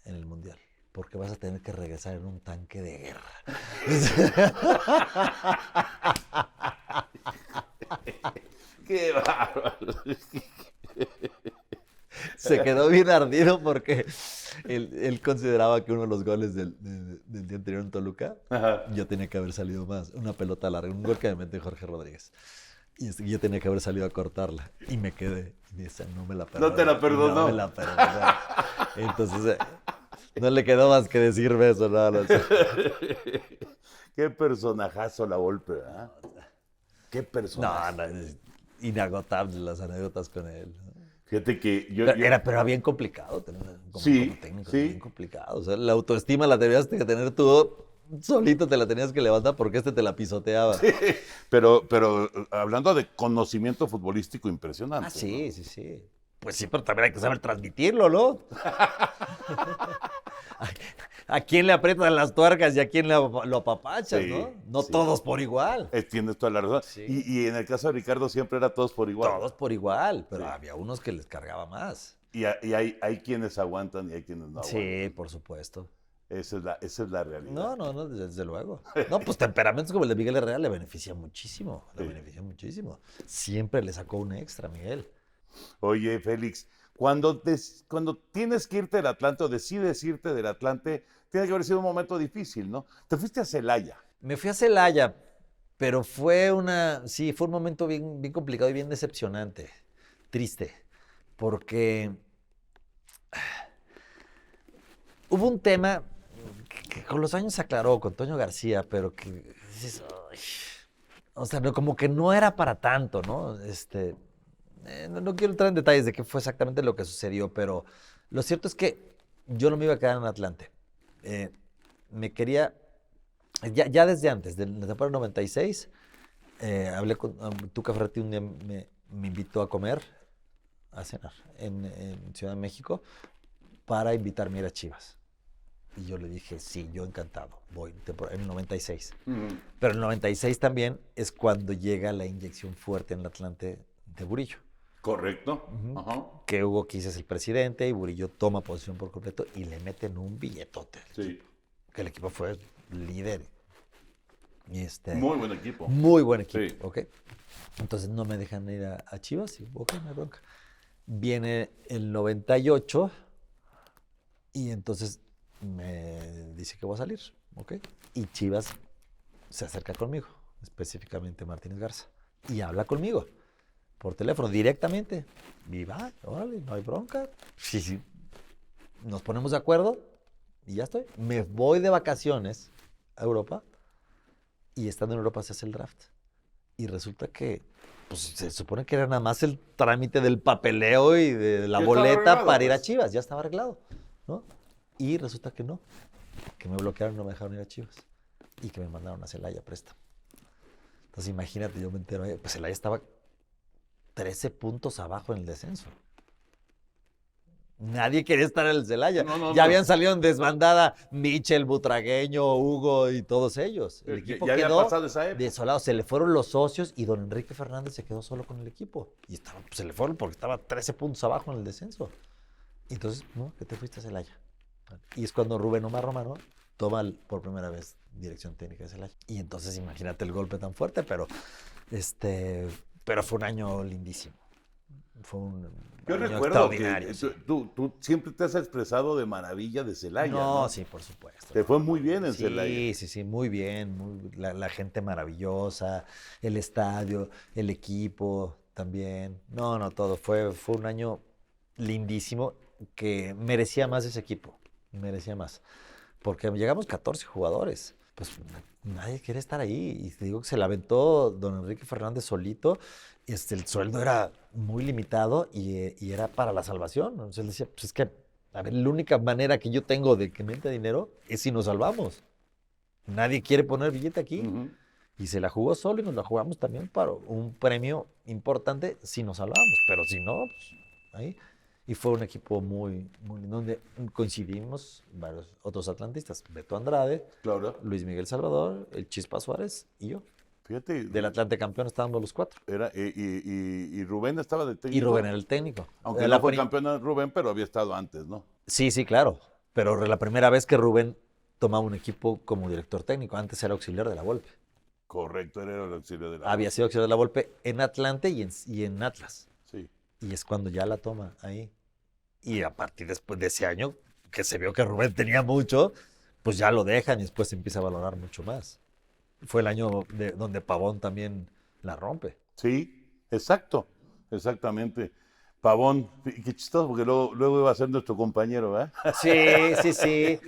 en el Mundial, porque vas a tener que regresar en un tanque de guerra. ¡Qué bárbaro! Se quedó bien ardido porque él consideraba que uno de los goles del día anterior en Toluca, yo tenía que haber salido más. Una pelota larga, un gol que me metió Jorge Rodríguez. Y yo tenía que haber salido a cortarla. Y me quedé. Y me dice, no me la perdonó. No te la perdonó. No me la perdonó. Entonces, no le quedó más que decirme eso. No. Qué personajazo la Volpe, ¿verdad? Qué personaje. No, es inagotable las anécdotas con él. Fíjate que Pero era bien complicado tener como técnico, sí. bien complicado. O sea, la autoestima la tenías que tener tú, solito te la tenías que levantar porque te la pisoteaba. Sí, pero hablando de conocimiento futbolístico impresionante. Ah, sí, ¿no? Sí. Pues sí, pero también hay que saber transmitirlo, ¿no? ¿A quién le aprietan las tuercas y a quién lo apapachas, no? No todos por igual. Tienes toda la razón. Sí. Y en el caso de Ricardo siempre era todos por igual. Todos por igual, pero había unos que les cargaba más. Y hay quienes aguantan y hay quienes no aguantan. Sí, por supuesto. Esa es la realidad. No, desde luego. No, pues temperamentos como el de Miguel Herrera le beneficia muchísimo. Siempre le sacó un extra, Miguel. Oye, Félix, cuando tienes que irte del Atlante o decides irte del Atlante, tiene que haber sido un momento difícil, ¿no? Te fuiste a Celaya. Me fui a Celaya, pero fue un momento bien, bien complicado y bien decepcionante, triste, porque hubo un tema que con los años se aclaró con Toño García, pero que dices, o sea, como que no era para tanto, ¿no? No quiero entrar en detalles de qué fue exactamente lo que sucedió, pero lo cierto es que yo no me iba a quedar en Atlante. Me quería, ya desde antes, de la temporada 96, hablé con Tuca Ferretti un día, me invitó a comer, a cenar en Ciudad de México para invitarme a ir a Chivas. Y yo le dije, sí, yo encantado, voy, en el 96. Pero en el 96 también es cuando llega la inyección fuerte en el Atlante de Burillo. Correcto. Ajá. que Hugo Quis es el presidente y Burillo toma posición por completo y le meten un billetote. Sí. Que el equipo fue líder. Y Muy buen equipo. Muy buen equipo, Sí. ¿ok? Entonces no me dejan ir a Chivas y ok, no hay bronca. Viene el 98 y entonces me dice que voy a salir, ¿ok? Y Chivas se acerca conmigo, específicamente Martínez Garza, y habla conmigo por teléfono directamente. Y va, órale, no hay bronca. Sí, sí. Nos ponemos de acuerdo y ya estoy. Me voy de vacaciones a Europa y estando en Europa se hace el draft. Y resulta que pues, se supone que era nada más el trámite del papeleo y de la Ya estaba boleta arreglado, para ir a pues. Chivas. Ya estaba arreglado, ¿no? Y resulta que no. Que me bloquearon y no me dejaron ir a Chivas. Y que me mandaron a Celaya a préstamo. Entonces imagínate, yo me entero, pues Celaya estaba 13 puntos abajo en el descenso. Nadie quería estar en el Celaya. No, Ya no. habían salido en desbandada Michel, Butragueño, Hugo y todos ellos. El equipo ya había quedó pasado esa época. desolado. Se le fueron los socios y don Enrique Fernández se quedó solo con el equipo. Y estaba, pues, se le fueron porque estaba 13 puntos abajo en el descenso. Y entonces, no, que te fuiste a Celaya. Y es cuando Rubén Omar Romano toma por primera vez dirección técnica de Celaya. Y entonces imagínate el golpe tan fuerte, pero fue un año lindísimo. Fue un Yo año recuerdo que extraordinario. Sí. tú siempre te has expresado de maravilla de Celaya, ¿no? No, sí, por supuesto. Te fue muy bien en Sí, Celaya. sí, muy bien. La gente maravillosa, el estadio, el equipo también. No, todo. Fue un año lindísimo que merecía más ese equipo. Merecía más. Porque llegamos 14 jugadores. Pues nadie quiere estar ahí. Y te digo que se la aventó don Enrique Fernández solito. El sueldo era muy limitado y era para la salvación. Entonces él decía, pues es que, a ver, la única manera que yo tengo de que me entre dinero es si nos salvamos. Nadie quiere poner billete aquí. Ujú. Y se la jugó solo y nos la jugamos también para un premio importante si nos salvamos. Pero si no, pues ahí. Y fue un equipo muy lindo, donde coincidimos varios otros atlantistas. Beto Andrade, Claro. Luis Miguel Salvador, el Chispa Suárez y yo. Fíjate, Del Atlante campeón estábamos los cuatro. y Rubén estaba de técnico. Y Rubén era el técnico. Aunque no fue campeón Rubén, pero había estado antes, ¿no? Sí, claro. Pero la primera vez que Rubén tomaba un equipo como director técnico. Antes era auxiliar de la Volpe. Correcto, él era el auxilio de la. Había sido auxiliar de la Volpe en Atlante y en Atlas. Sí. Y es cuando ya la toma ahí. Y a partir después de ese año, que se vio que Rubén tenía mucho, pues ya lo dejan y después se empieza a valorar mucho más. Fue el año donde Pavón también la rompe. Sí, exacto, exactamente. Pavón, qué chistoso, porque luego iba a ser nuestro compañero, ¿verdad? Sí.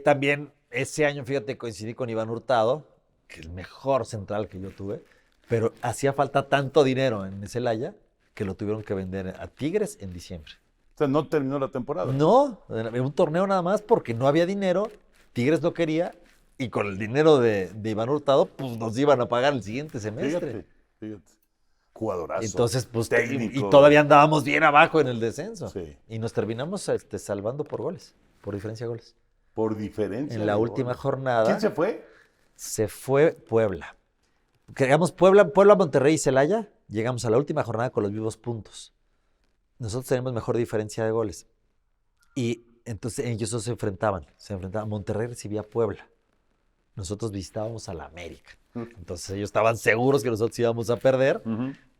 También ese año, fíjate, coincidí con Iván Hurtado, que es el mejor central que yo tuve, pero hacía falta tanto dinero en Celaya que lo tuvieron que vender a Tigres en diciembre. O sea, no terminó la temporada. No, en un torneo nada más porque no había dinero, Tigres lo quería y con el dinero de Iván Hurtado, pues nos iban a pagar el siguiente semestre. Fíjate. Jugadorazo. Entonces, pues, técnico. y todavía andábamos bien abajo en el descenso. Sí. Y nos terminamos salvando por goles, por diferencia de goles. Por diferencia. En la de última goles. jornada. ¿Quién se fue? Se fue Puebla. Llegamos Puebla, Monterrey y Celaya. Llegamos a la última jornada con los vivos puntos. Nosotros tenemos mejor diferencia de goles. Y entonces ellos se enfrentaban. Monterrey recibía a Puebla. Nosotros visitábamos a la América. Entonces ellos estaban seguros que nosotros íbamos a perder,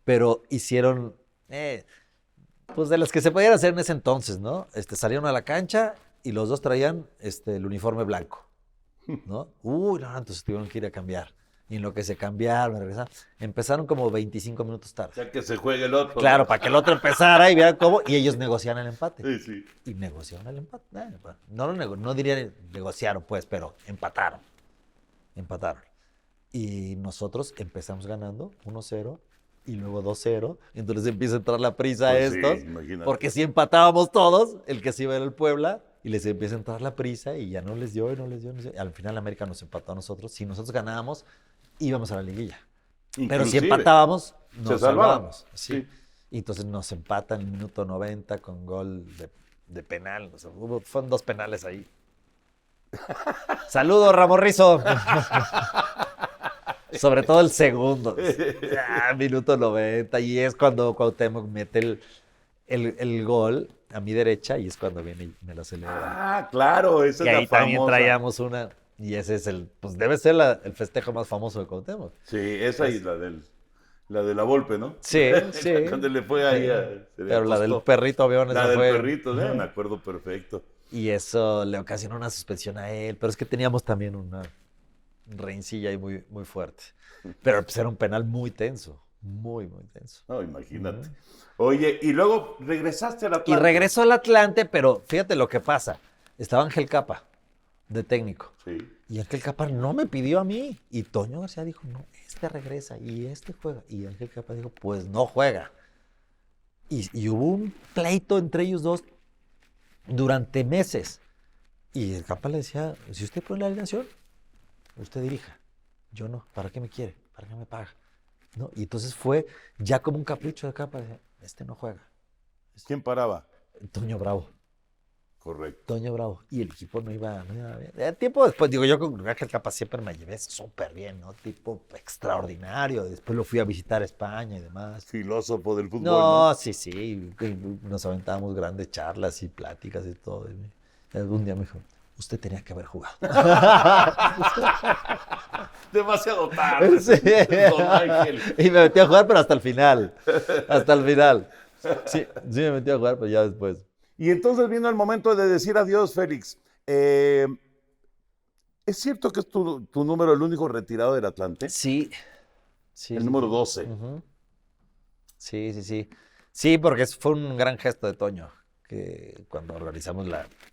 pero hicieron, pues de las que se podían hacer en ese entonces, ¿no? Salieron a la cancha y los dos traían el uniforme blanco, ¿no? No, entonces tuvieron que ir a cambiar. Y en lo que se cambiaron, regresaron, empezaron como 25 minutos tarde. O sea, que se juegue el otro. Claro, para que el otro empezara y vieran cómo, y ellos negocian el empate. Sí. Y negociaron el empate. No diría negociaron, pues, pero empataron. Y nosotros empezamos ganando 1-0 y luego 2-0. Entonces empieza a entrar la prisa a Pues sí, estos. imagínate. Porque si empatábamos todos, el que se iba era el Puebla. Y les empieza a entrar la prisa y ya no les dio. Al final América nos empató a nosotros. Si nosotros ganábamos, íbamos a la liguilla. Pero si Inclusive, empatábamos, nos se salvaban. salvábamos. Sí. Y entonces nos empatan en el minuto 90 con gol de penal. O sea, fueron 2 penales ahí. Saludos, Ramón Rizo. Sobre todo el segundo. Minuto 90. Y es cuando Cuauhtémoc mete el gol a mi derecha y es cuando viene y me lo celebra. Ah, claro, esa Y es ahí la también famosa. traíamos una. Y ese es pues debe ser el festejo más famoso de Cuauhtémoc. Sí, esa y la de la Volpe, ¿no? Sí, sí. Cuando le fue ahí se le Pero la del acostó. perrito avión, La esa del fue. perrito, me acuerdo perfecto. Y eso le ocasionó una suspensión a él. Pero es que teníamos también una rencilla ahí muy, muy fuerte. Pero pues era un penal muy tenso. Muy, muy tenso. No, imagínate. Oye, y luego regresaste a la Y regresó al Atlante, pero fíjate lo que pasa. Estaba Ángel Capa, de técnico. Sí. Y Ángel Capa no me pidió a mí. Y Toño García dijo, no, este regresa y este juega. Y Ángel Capa dijo, pues no juega. Y hubo un pleito entre ellos dos durante meses. Y el Capa le decía, si usted pone la alineación, usted dirija. Yo no, ¿para qué me quiere? ¿Para qué me paga? ¿No? Y entonces fue ya como un capricho de Capa. Decía, este no juega. ¿Quién paraba? Toño Bravo. Correcto. Toño Bravo. Y el equipo no iba bien. Tiempo después, digo, yo con Ángel Capa siempre me llevé súper bien, ¿no? Tipo extraordinario. Después lo fui a visitar a España y demás. Filósofo del fútbol, No, ¿no? sí. Nos aventábamos grandes charlas y pláticas y todo. Y algún día me dijo, usted tenía que haber jugado. Demasiado tarde. Sí. Don Ángel. Y me metí a jugar, pero hasta el final. Hasta el final. Sí, me metí a jugar, pero ya después. Y entonces vino el momento de decir adiós, Félix. ¿Es cierto que es tu número el único retirado del Atlante? Sí. El número 12. Uh-huh. Sí. Sí, porque fue un gran gesto de Toño, que cuando organizamos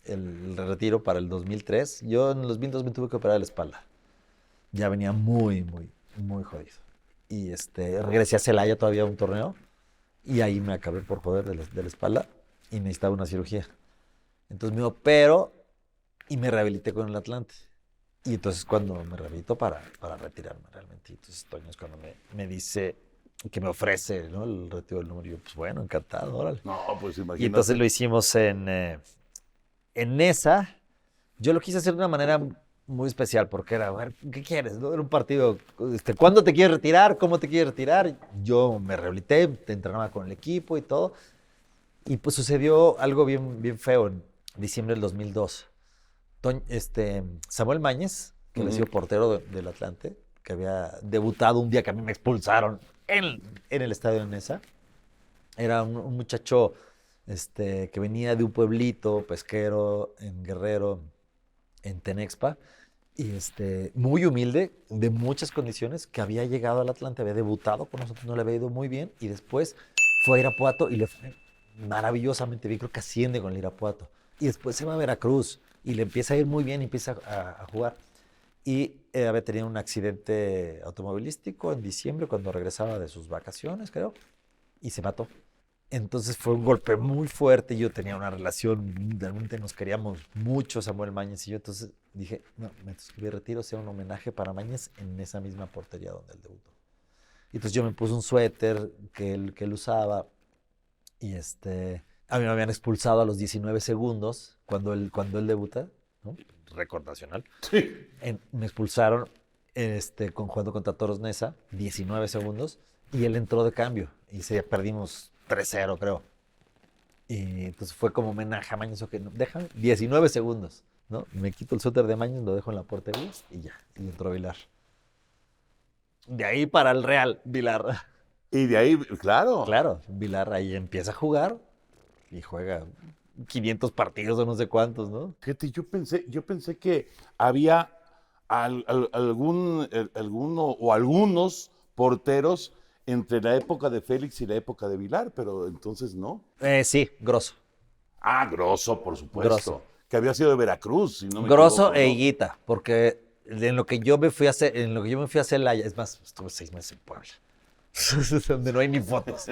el retiro para el 2003, yo en el 2002 me tuve que operar la espalda. Ya venía muy, muy, muy jodido. Y regresé a Celaya todavía a un torneo y ahí me acabé por joder de la espalda y necesitaba una cirugía. Entonces me opero y me rehabilité con el Atlante. Y entonces cuando me rehabilito para retirarme realmente. Entonces Toño es cuando me dice que me ofrece, ¿no?, el retiro del número. Y yo, pues bueno, encantado, órale. No, pues imagínate. Y entonces lo hicimos en esa. Yo lo quise hacer de una manera muy especial porque era, a ver, ¿qué quieres? ¿No? Era un partido, ¿cuándo te quieres retirar? ¿Cómo te quieres retirar? Yo me rehabilité, te entrenaba con el equipo y todo. Y pues sucedió algo bien, bien feo en diciembre del 2002. Samuel Mañez, que había sido portero del Atlante, que había debutado un día que a mí me expulsaron en el estadio de Nesa. Era un muchacho que venía de un pueblito pesquero en Guerrero, en Tenexpa, y muy humilde, de muchas condiciones, que había llegado al Atlante, había debutado con nosotros, no le había ido muy bien, y después fue a Irapuato y le fue maravillosamente bien, creo que asciende con el Irapuato. Y después se va a Veracruz y le empieza a ir muy bien y empieza a jugar. Y había tenido un accidente automovilístico en diciembre cuando regresaba de sus vacaciones, creo, y se mató. Entonces fue un golpe muy fuerte. Yo tenía una relación, realmente nos queríamos mucho, Samuel Mañez y yo. Entonces dije, no, me retiro, sea un homenaje para Mañez en esa misma portería donde él debutó. Y entonces yo me puse un suéter que él usaba y a mí me habían expulsado a los 19 segundos cuando él debuta, ¿no? Récord nacional. Sí. Me expulsaron jugando contra Toros Neza, 19 segundos, y él entró de cambio y perdimos 3-0, creo. Y entonces fue como homenaje a Mañez, que dejan 19 segundos, ¿no? Me quito el suéter de Mañez, lo dejo en la portería y ya, y entró Vilar. De ahí para el Real, Vilar. Y de ahí, claro. Claro, Vilar ahí empieza a jugar y juega 500 partidos o no sé cuántos, ¿no? Fíjate, yo pensé que había alguno o algunos porteros entre la época de Félix y la época de Vilar, pero entonces no. Sí, Grosso. Ah, Grosso, por supuesto. Grosso. Que había sido de Veracruz, si no me Grosso equivoco, e ¿no? Higuita, porque en lo que yo me fui a Celaya, es más, estuve 6 meses en Puebla, donde no hay ni fotos.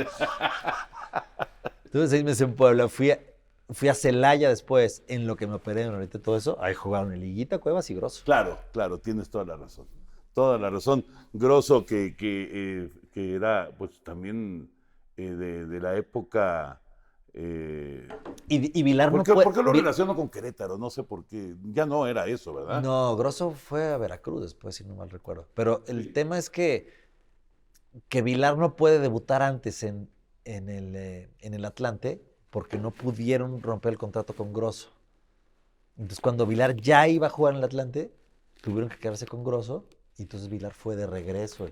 Estuve 6 meses en Puebla, fui a Celaya después, en lo que me operé, ahorita todo eso, ahí jugaron el Higuita, Cuevas y Grosso. Claro, tienes toda la razón. Toda la razón. Grosso, que era pues también de la época Y Vilar no ¿Por qué lo Vi- relaciono con Querétaro? No sé por qué. Ya no era eso, ¿verdad? No, Grosso fue a Veracruz después, si no mal recuerdo. Pero el tema es que Vilar no puede debutar antes en el Atlante porque no pudieron romper el contrato con Grosso. Entonces, cuando Vilar ya iba a jugar en el Atlante, tuvieron que quedarse con Grosso y entonces Vilar fue de regreso.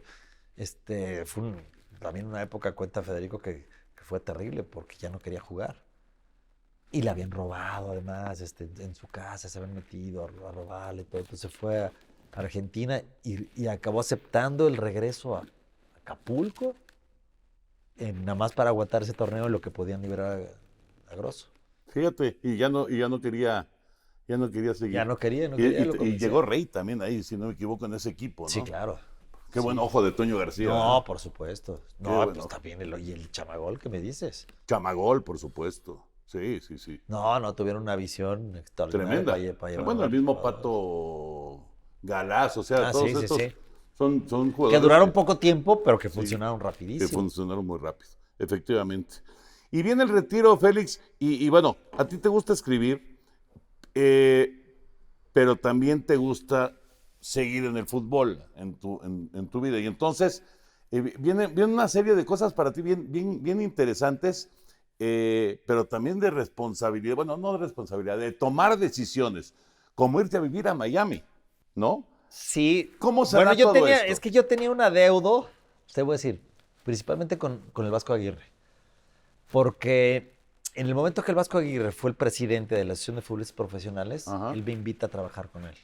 También una época, cuenta Federico, que fue terrible porque ya no quería jugar. Y le habían robado, además, en su casa se habían metido a robarle y todo. Entonces fue a Argentina y acabó aceptando el regreso a Acapulco, nada más para aguantar ese torneo en lo que podían liberar a Grosso. Fíjate, y ya no quería seguir. Ya no quería, no Y, quería, y- lo y convencía. llegó Rey también ahí, si no me equivoco, en ese equipo, ¿no? Sí, claro. Qué buen Sí. ojo de Toño García. No, ¿verdad? por supuesto. Qué No, bueno. pues también y el chamagol que me dices. Chamagol, por supuesto. Sí, sí, sí. No, tuvieron una visión extraordinaria Tremenda. para llevar Bueno, a el los mismo jugadores. Pato Galaz, o sea, Ah, todos sí, sí, estos sí. son Que jugadores duraron poco tiempo, pero que Sí. funcionaron que rapidísimo. funcionaron muy rápido, efectivamente. Y viene el retiro, Félix, y bueno, a ti te gusta escribir, pero también te gusta seguir en el fútbol, en tu vida. Y entonces viene una serie de cosas para ti bien interesantes, pero también de responsabilidad, bueno, no de responsabilidad, de tomar decisiones, como irte a vivir a Miami, ¿no? Sí. ¿Cómo se Bueno, da todo esto? es que yo tenía un adeudo, te voy a decir, principalmente con el Vasco Aguirre. Porque en el momento que el Vasco Aguirre fue el presidente de la Asociación de Futbolistas Profesionales, Ajá. él me invita a trabajar con él,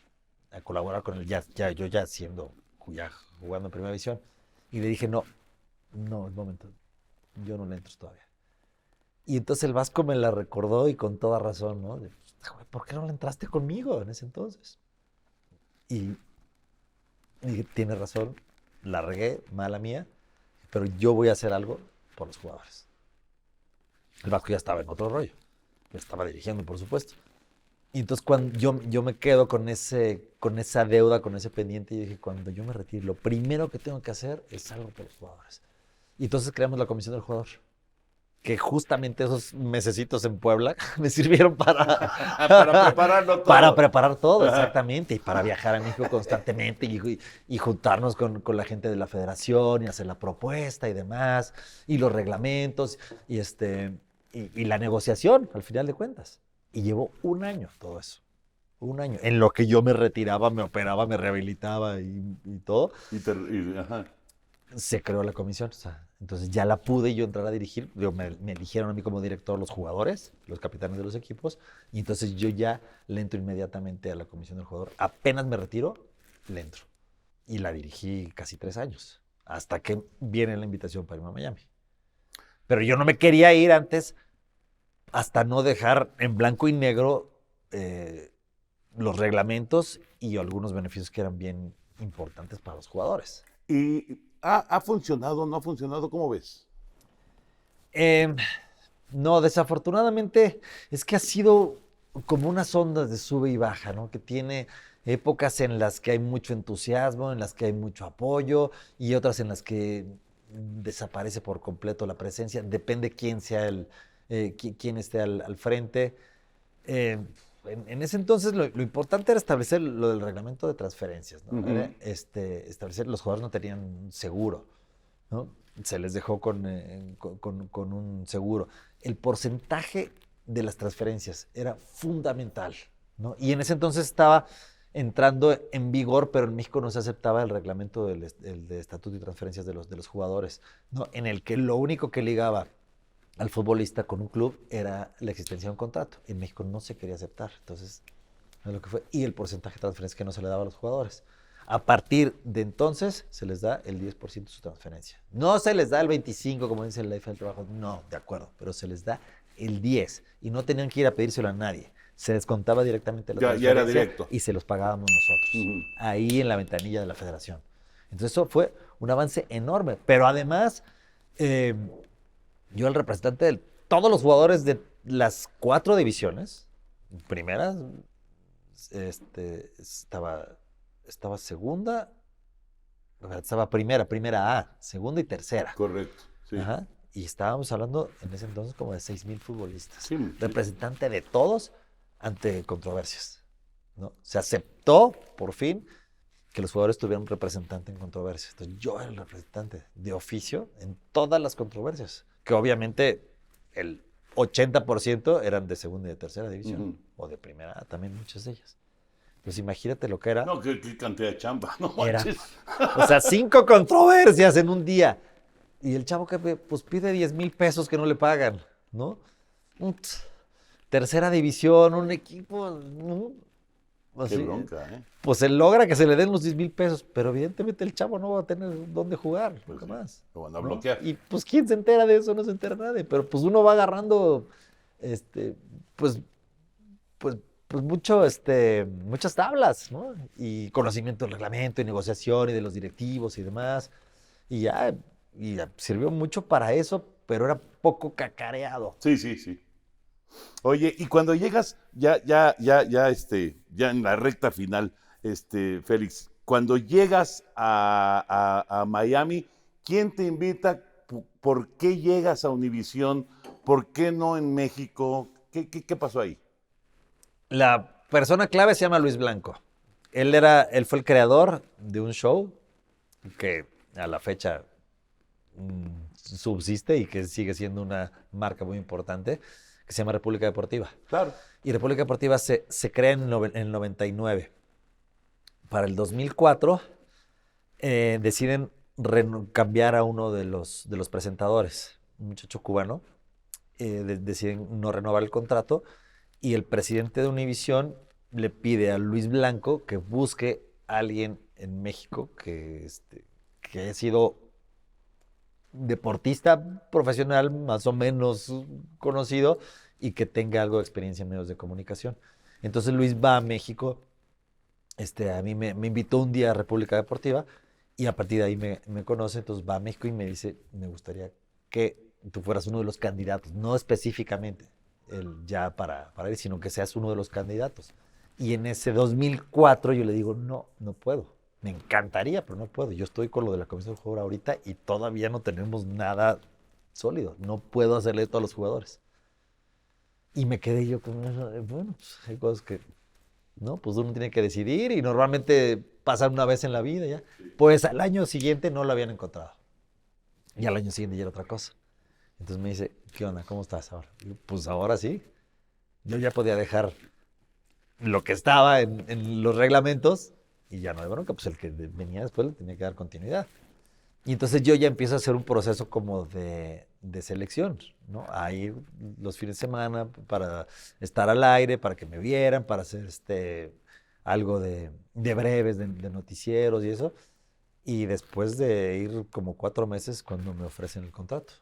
a colaborar con él, yo ya jugando en Primera División. Y le dije, no, un momento, yo no le entro todavía. Y entonces el Vasco me la recordó y con toda razón, ¿no? ¿Por qué no le entraste conmigo en ese entonces? Y dije, tiene razón, la regué, mala mía, pero yo voy a hacer algo por los jugadores. El Vasco ya estaba en otro rollo, ya estaba dirigiendo, por supuesto. Y entonces cuando yo me quedo con esa deuda, con ese pendiente, y dije, cuando yo me retire, lo primero que tengo que hacer es algo por los jugadores. Y entonces creamos la comisión del jugador, que justamente esos mesecitos en Puebla me sirvieron Para prepararlo todo. para preparar todo, Ajá. exactamente, y para viajar a México constantemente y juntarnos con la gente de la federación y hacer la propuesta y demás, y los reglamentos, y la negociación, al final de cuentas. Y llevó un año todo eso. Un año. En lo que yo me retiraba, me operaba, me rehabilitaba y todo, Ajá. se creó la comisión. O sea, entonces ya la pude yo entrar a dirigir. Me eligieron a mí como director los jugadores, los capitanes de los equipos, y entonces yo ya le entro inmediatamente a la comisión del jugador. Apenas me retiro, le entro. Y la dirigí casi 3 años, hasta que viene la invitación para irme a Miami. Pero yo no me quería ir antes hasta no dejar en blanco y negro los reglamentos y algunos beneficios que eran bien importantes para los jugadores. ¿Y ha funcionado o no ha funcionado? ¿Cómo ves? No, desafortunadamente es que ha sido como unas ondas de sube y baja, ¿no? Que tiene épocas en las que hay mucho entusiasmo, en las que hay mucho apoyo y otras en las que desaparece por completo la presencia. Depende quién sea quién esté al frente. En ese entonces lo importante era establecer lo del reglamento de transferencias, ¿no? Ujú. Era, establecer, los jugadores no tenían un seguro, ¿no? Se les dejó con un seguro. El porcentaje de las transferencias era fundamental, ¿no? Y en ese entonces estaba entrando en vigor, pero en México no se aceptaba el reglamento el de estatuto y transferencias de los jugadores, ¿no? En el que lo único que ligaba al futbolista con un club era la existencia de un contrato. En México no se quería aceptar, entonces es lo que fue. Y el porcentaje de transferencias que no se le daba a los jugadores. A partir de entonces se les da el 10% de su transferencia. No se les da el 25%, como dice la ley del trabajo, no, de acuerdo, pero se les da el 10% y no tenían que ir a pedírselo a nadie. Se descontaba directamente la transferencia Ya era directo. y se los pagábamos nosotros, Ujú. ahí en la ventanilla de la federación. Entonces eso fue un avance enorme, pero además yo el representante de todos los jugadores de las 4 divisiones primeras, estaba segunda, estaba primera A, segunda y tercera. Correcto. Sí. Ajá. y estábamos hablando en ese entonces como de 6,000 futbolistas. Sí. Representante de todos ante controversias, ¿no? Se aceptó, por fin, que los jugadores tuvieran un representante en controversias. Entonces, yo era el representante de oficio en todas las controversias, que obviamente el 80% eran de segunda y de tercera división, o de primera, también muchas de ellas. Pues imagínate lo que era. No, qué cantidad de chamba, no Era. manches. O sea, 5 controversias en un día. Y el chavo que pues pide 10,000 pesos que no le pagan, ¿no? Tercera división, un equipo, ¿no? Qué Así, bronca, ¿eh? pues él logra que se le den los 10,000 pesos, pero evidentemente el chavo no va a tener dónde jugar, Pues nunca sí, más. lo van a ¿no? bloquear. Y pues ¿quién se entera de eso? No se entera nadie, pero pues uno va agarrando, pues, pues, pues mucho, muchas tablas, ¿no? Y conocimiento del reglamento y negociación y de los directivos y demás. Y ya sirvió mucho para eso, pero era poco cacareado. Sí. Oye, y cuando llegas, ya en la recta final, Félix, cuando llegas a Miami, ¿quién te invita? ¿Por qué llegas a Univisión? ¿Por qué no en México? ¿Qué pasó ahí? La persona clave se llama Luis Blanco. Él fue el creador de un show que a la fecha subsiste y que sigue siendo una marca muy importante, que se llama República Deportiva. Claro. Y República Deportiva se crea en el 99. Para el 2004 deciden cambiar a uno de los presentadores, un muchacho cubano. Deciden no renovar el contrato y el presidente de Univisión le pide a Luis Blanco que busque a alguien en México que haya sido deportista profesional más o menos conocido y que tenga algo de experiencia en medios de comunicación. Entonces Luis va a México, a mí me invitó un día a República Deportiva y a partir de ahí me conoce, entonces va a México y me dice, me gustaría que tú fueras uno de los candidatos, no específicamente ya para ir, sino que seas uno de los candidatos. Y en ese 2004 yo le digo, no puedo. Me encantaría, pero no puedo. Yo estoy con lo de la comisión de jugador ahorita y todavía no tenemos nada sólido. No puedo hacerle esto a los jugadores. Y me quedé yo con eso. Bueno, pues hay cosas que, ¿no? Pues uno tiene que decidir y normalmente pasan una vez en la vida ya. Pues al año siguiente no lo habían encontrado. Y al año siguiente ya era otra cosa. Entonces me dice, ¿qué onda? ¿Cómo estás ahora? Y yo, pues ahora sí. Yo ya podía dejar lo que estaba en los reglamentos y ya no hay bronca, pues el que venía después le tenía que dar continuidad. Y entonces yo ya empiezo a hacer un proceso como de selección, ¿no? A ir los fines de semana para estar al aire, para que me vieran, para hacer algo de breves, de noticieros y eso. Y después de ir como 4 meses cuando me ofrecen el contrato.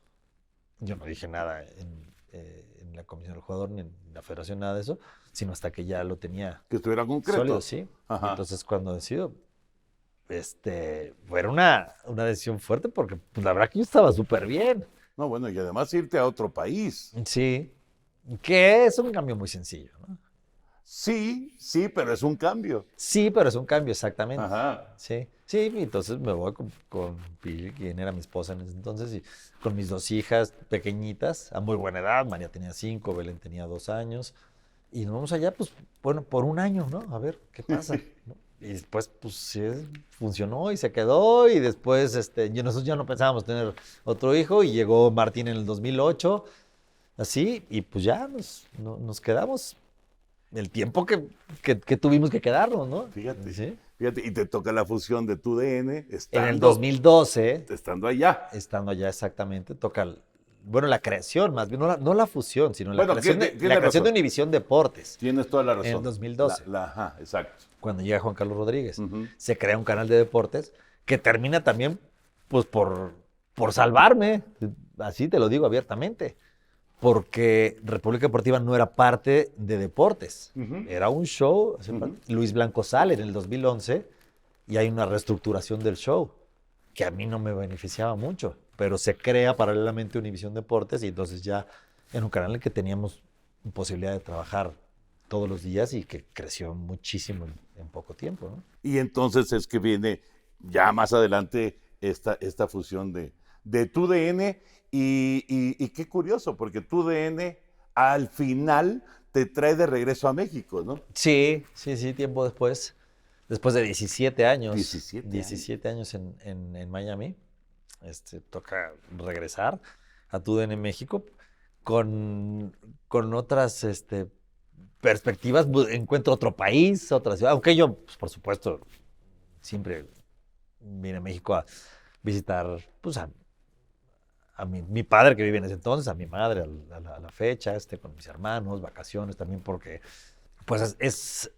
Yo no dije nada en la comisión del jugador ni en la federación, nada de eso, sino hasta que ya lo tenía Que estuviera concreto. sólido, sí. Ajá. Entonces cuando decido, fue una decisión fuerte porque pues, la verdad que yo estaba súper bien. No, bueno, y además irte a otro país. Sí, que es un cambio muy sencillo, ¿no? Sí, pero es un cambio. Sí, pero es un cambio, exactamente. Ajá. Sí, y entonces me voy con Pili, quien era mi esposa en ese entonces, y con mis 2 hijas pequeñitas, a muy buena edad. María tenía 5, Belén tenía 2 años. Y nos vamos allá, pues, bueno, por un año, ¿no? A ver qué pasa, ¿no? Y después, pues, sí, funcionó y se quedó. Y después, nosotros ya no pensábamos tener otro hijo. Y llegó Martín en el 2008, así. Y pues ya nos quedamos el tiempo que tuvimos que quedarnos, ¿no? Fíjate, ¿Sí? fíjate, y te toca la fusión de tu DN En el 2012, estando allá. estando allá exactamente, toca, la creación, más bien, no la fusión, sino la Bueno, creación, tiene la creación de razón. Univisión Deportes. Tienes toda la razón. En el 2012. Ajá, exacto. Cuando llega Juan Carlos Rodríguez. Ujú. Se crea un canal de deportes que termina también, pues, por salvarme, así te lo digo abiertamente, porque República Deportiva no era parte de deportes, Ujú. era un show. Ujú. Luis Blanco sale en el 2011 y hay una reestructuración del show, que a mí no me beneficiaba mucho, pero se crea paralelamente Univisión Deportes y entonces ya en un canal en el que teníamos posibilidad de trabajar todos los días y que creció muchísimo en poco tiempo, ¿no? Y entonces es que viene ya más adelante esta fusión de de TUDN y qué curioso, porque TUDN al final te trae de regreso a México, ¿no? Sí, tiempo después. Después de 17 años. 17 años en Miami. Toca regresar a TUDN México con otras perspectivas. Encuentro otro país, otra ciudad. Aunque yo, pues, por supuesto, siempre vine a México a visitar pues, a mi padre que vive en ese entonces, a mi madre a la fecha, con mis hermanos, vacaciones también, porque pues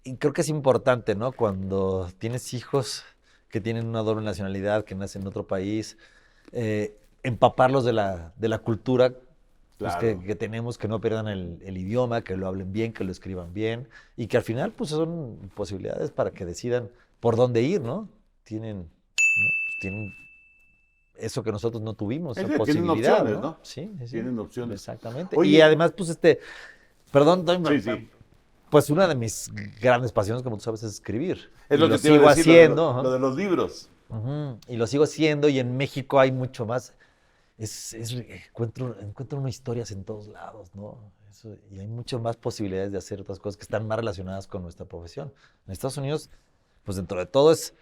y creo que es importante, ¿no? Cuando tienes hijos que tienen una doble nacionalidad, que nacen en otro país, empaparlos de la cultura pues, Claro. que tenemos, que no pierdan el idioma, que lo hablen bien, que lo escriban bien, y que al final pues son posibilidades para que decidan por dónde ir, ¿no? Tienen eso que nosotros no tuvimos, esa Tienen posibilidad, opciones, ¿no? ¿no? Sí. Tienen opciones. Exactamente. Oye, y además, pues perdón, sí. pues una de mis grandes pasiones, como tú sabes, es escribir. Es Y lo que te iba sigo a decir, haciendo. lo ajá. de los libros. Ujú, y lo sigo haciendo, y en México hay mucho más. Encuentro unas historias en todos lados, ¿no? Y hay muchas más posibilidades de hacer otras cosas que están más relacionadas con nuestra profesión. En Estados Unidos, pues dentro de todo es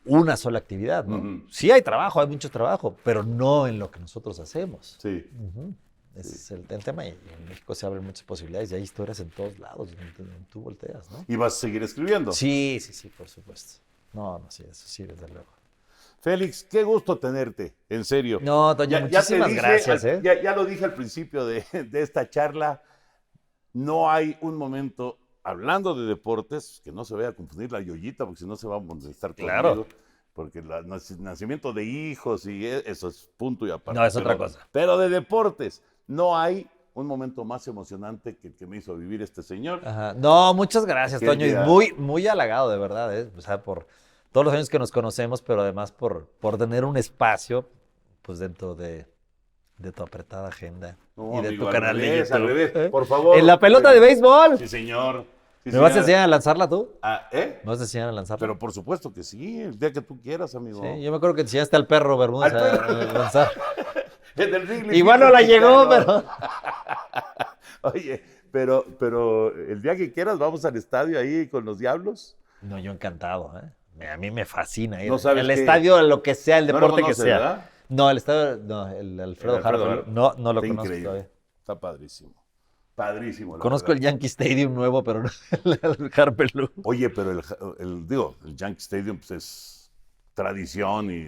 una sola actividad, ¿no? Ujú. Sí hay trabajo, hay mucho trabajo, pero no en lo que nosotros hacemos. Sí. Ujú. Ese es el tema, y en México se abren muchas posibilidades y hay historias en todos lados donde tú volteas, ¿no? ¿Y vas a seguir escribiendo? Sí, por supuesto. No, sí, eso sí, desde luego. Félix, qué gusto tenerte, en serio. No, Toño, muchísimas gracias, ¿eh? Ya lo dije al principio de esta charla, no hay un momento, hablando de deportes, que no se vaya a confundir la yoyita, porque si no se va a molestar Claro. conmigo, porque el nacimiento de hijos y eso es punto y aparte. No, es otra cosa. Pero de deportes, no hay un momento más emocionante que el que me hizo vivir este señor. Ajá. No, muchas gracias, Qué Toño. Y día. muy halagado, de verdad, ¿eh? O sea, por todos los años que nos conocemos, pero además por tener un espacio, pues, dentro de tu apretada agenda No, y de amigo, tu al canal de revés, YouTube. al revés, ¿Eh? por favor. En la pelota de béisbol. Sí, señor. Sí, ¿Me vas a señor. enseñar a lanzarla tú? Ah, ¿eh? ¿Me vas a enseñar a lanzarla? Pero por supuesto que sí, el día que tú quieras, amigo. Sí, yo me acuerdo que enseñaste al perro Bermúdez Al a lanzar. En el Wrigley Igual no Field la llegó, mexicano. pero... Oye, pero el día que quieras vamos al estadio ahí con los Diablos. No, yo encantado, ¿eh? A mí me fascina ir. No sabes el qué- estadio, lo que sea, el No lo deporte que conoces, sea. ¿verdad? No, el estadio, no, el Alfredo Alfredo Harper, Harper. no lo Está conozco increíble. todavía. Está padrísimo. Padrísimo. la Conozco verdad. el Yankee Stadium nuevo, pero no el Harper Lou. Oye, pero el Yankee Stadium pues, es tradición y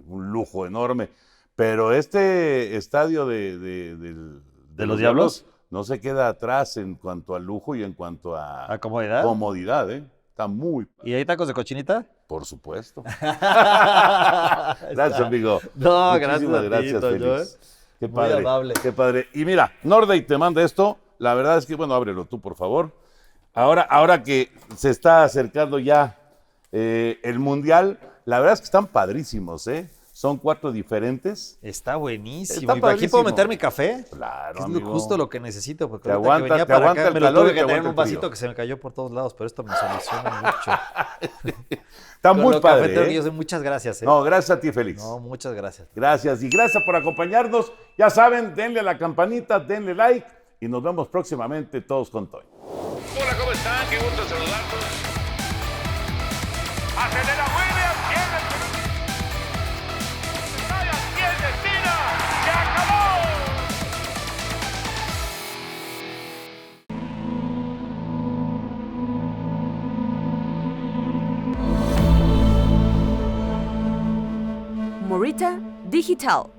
un lujo enorme. Pero este estadio de los Diablos? no se queda atrás en cuanto a lujo y en cuanto a ¿A comodidad? comodidad, ¿eh? Está muy, ¿Y hay tacos de cochinita? por supuesto. Gracias, amigo. No, Muchísimas gracias a ti, Toño, Félix. Qué Muy padre, amable. qué padre. Y mira, Norday te manda esto. La verdad es que, bueno, ábrelo tú, por favor. Ahora que se está acercando ya el Mundial, la verdad es que están padrísimos, ¿eh? Son 4 diferentes. Está buenísimo. Está ¿Y por aquí puedo padrísimo. meter mi café? Claro, Que es amigo. justo lo que necesito, porque Te ahorita que aguanta- venía te para aguanta acá el me lo calor tuve y que te tener en aguanta un el vasito frío. que se me cayó por todos lados, pero esto me soluciona mucho. Está Con muy lo padre, cafetero ¿eh? que yo soy, muchas gracias, ¿eh? No, gracias a ti, Félix. No, muchas gracias. Gracias y gracias por acompañarnos. Ya saben, denle a la campanita, denle like y nos vemos próximamente todos con Toño. Hola, ¿cómo están? Qué gusto saludarlos. Acelera Williams, tiene el tiene, tira, se acabó. Morita Digital.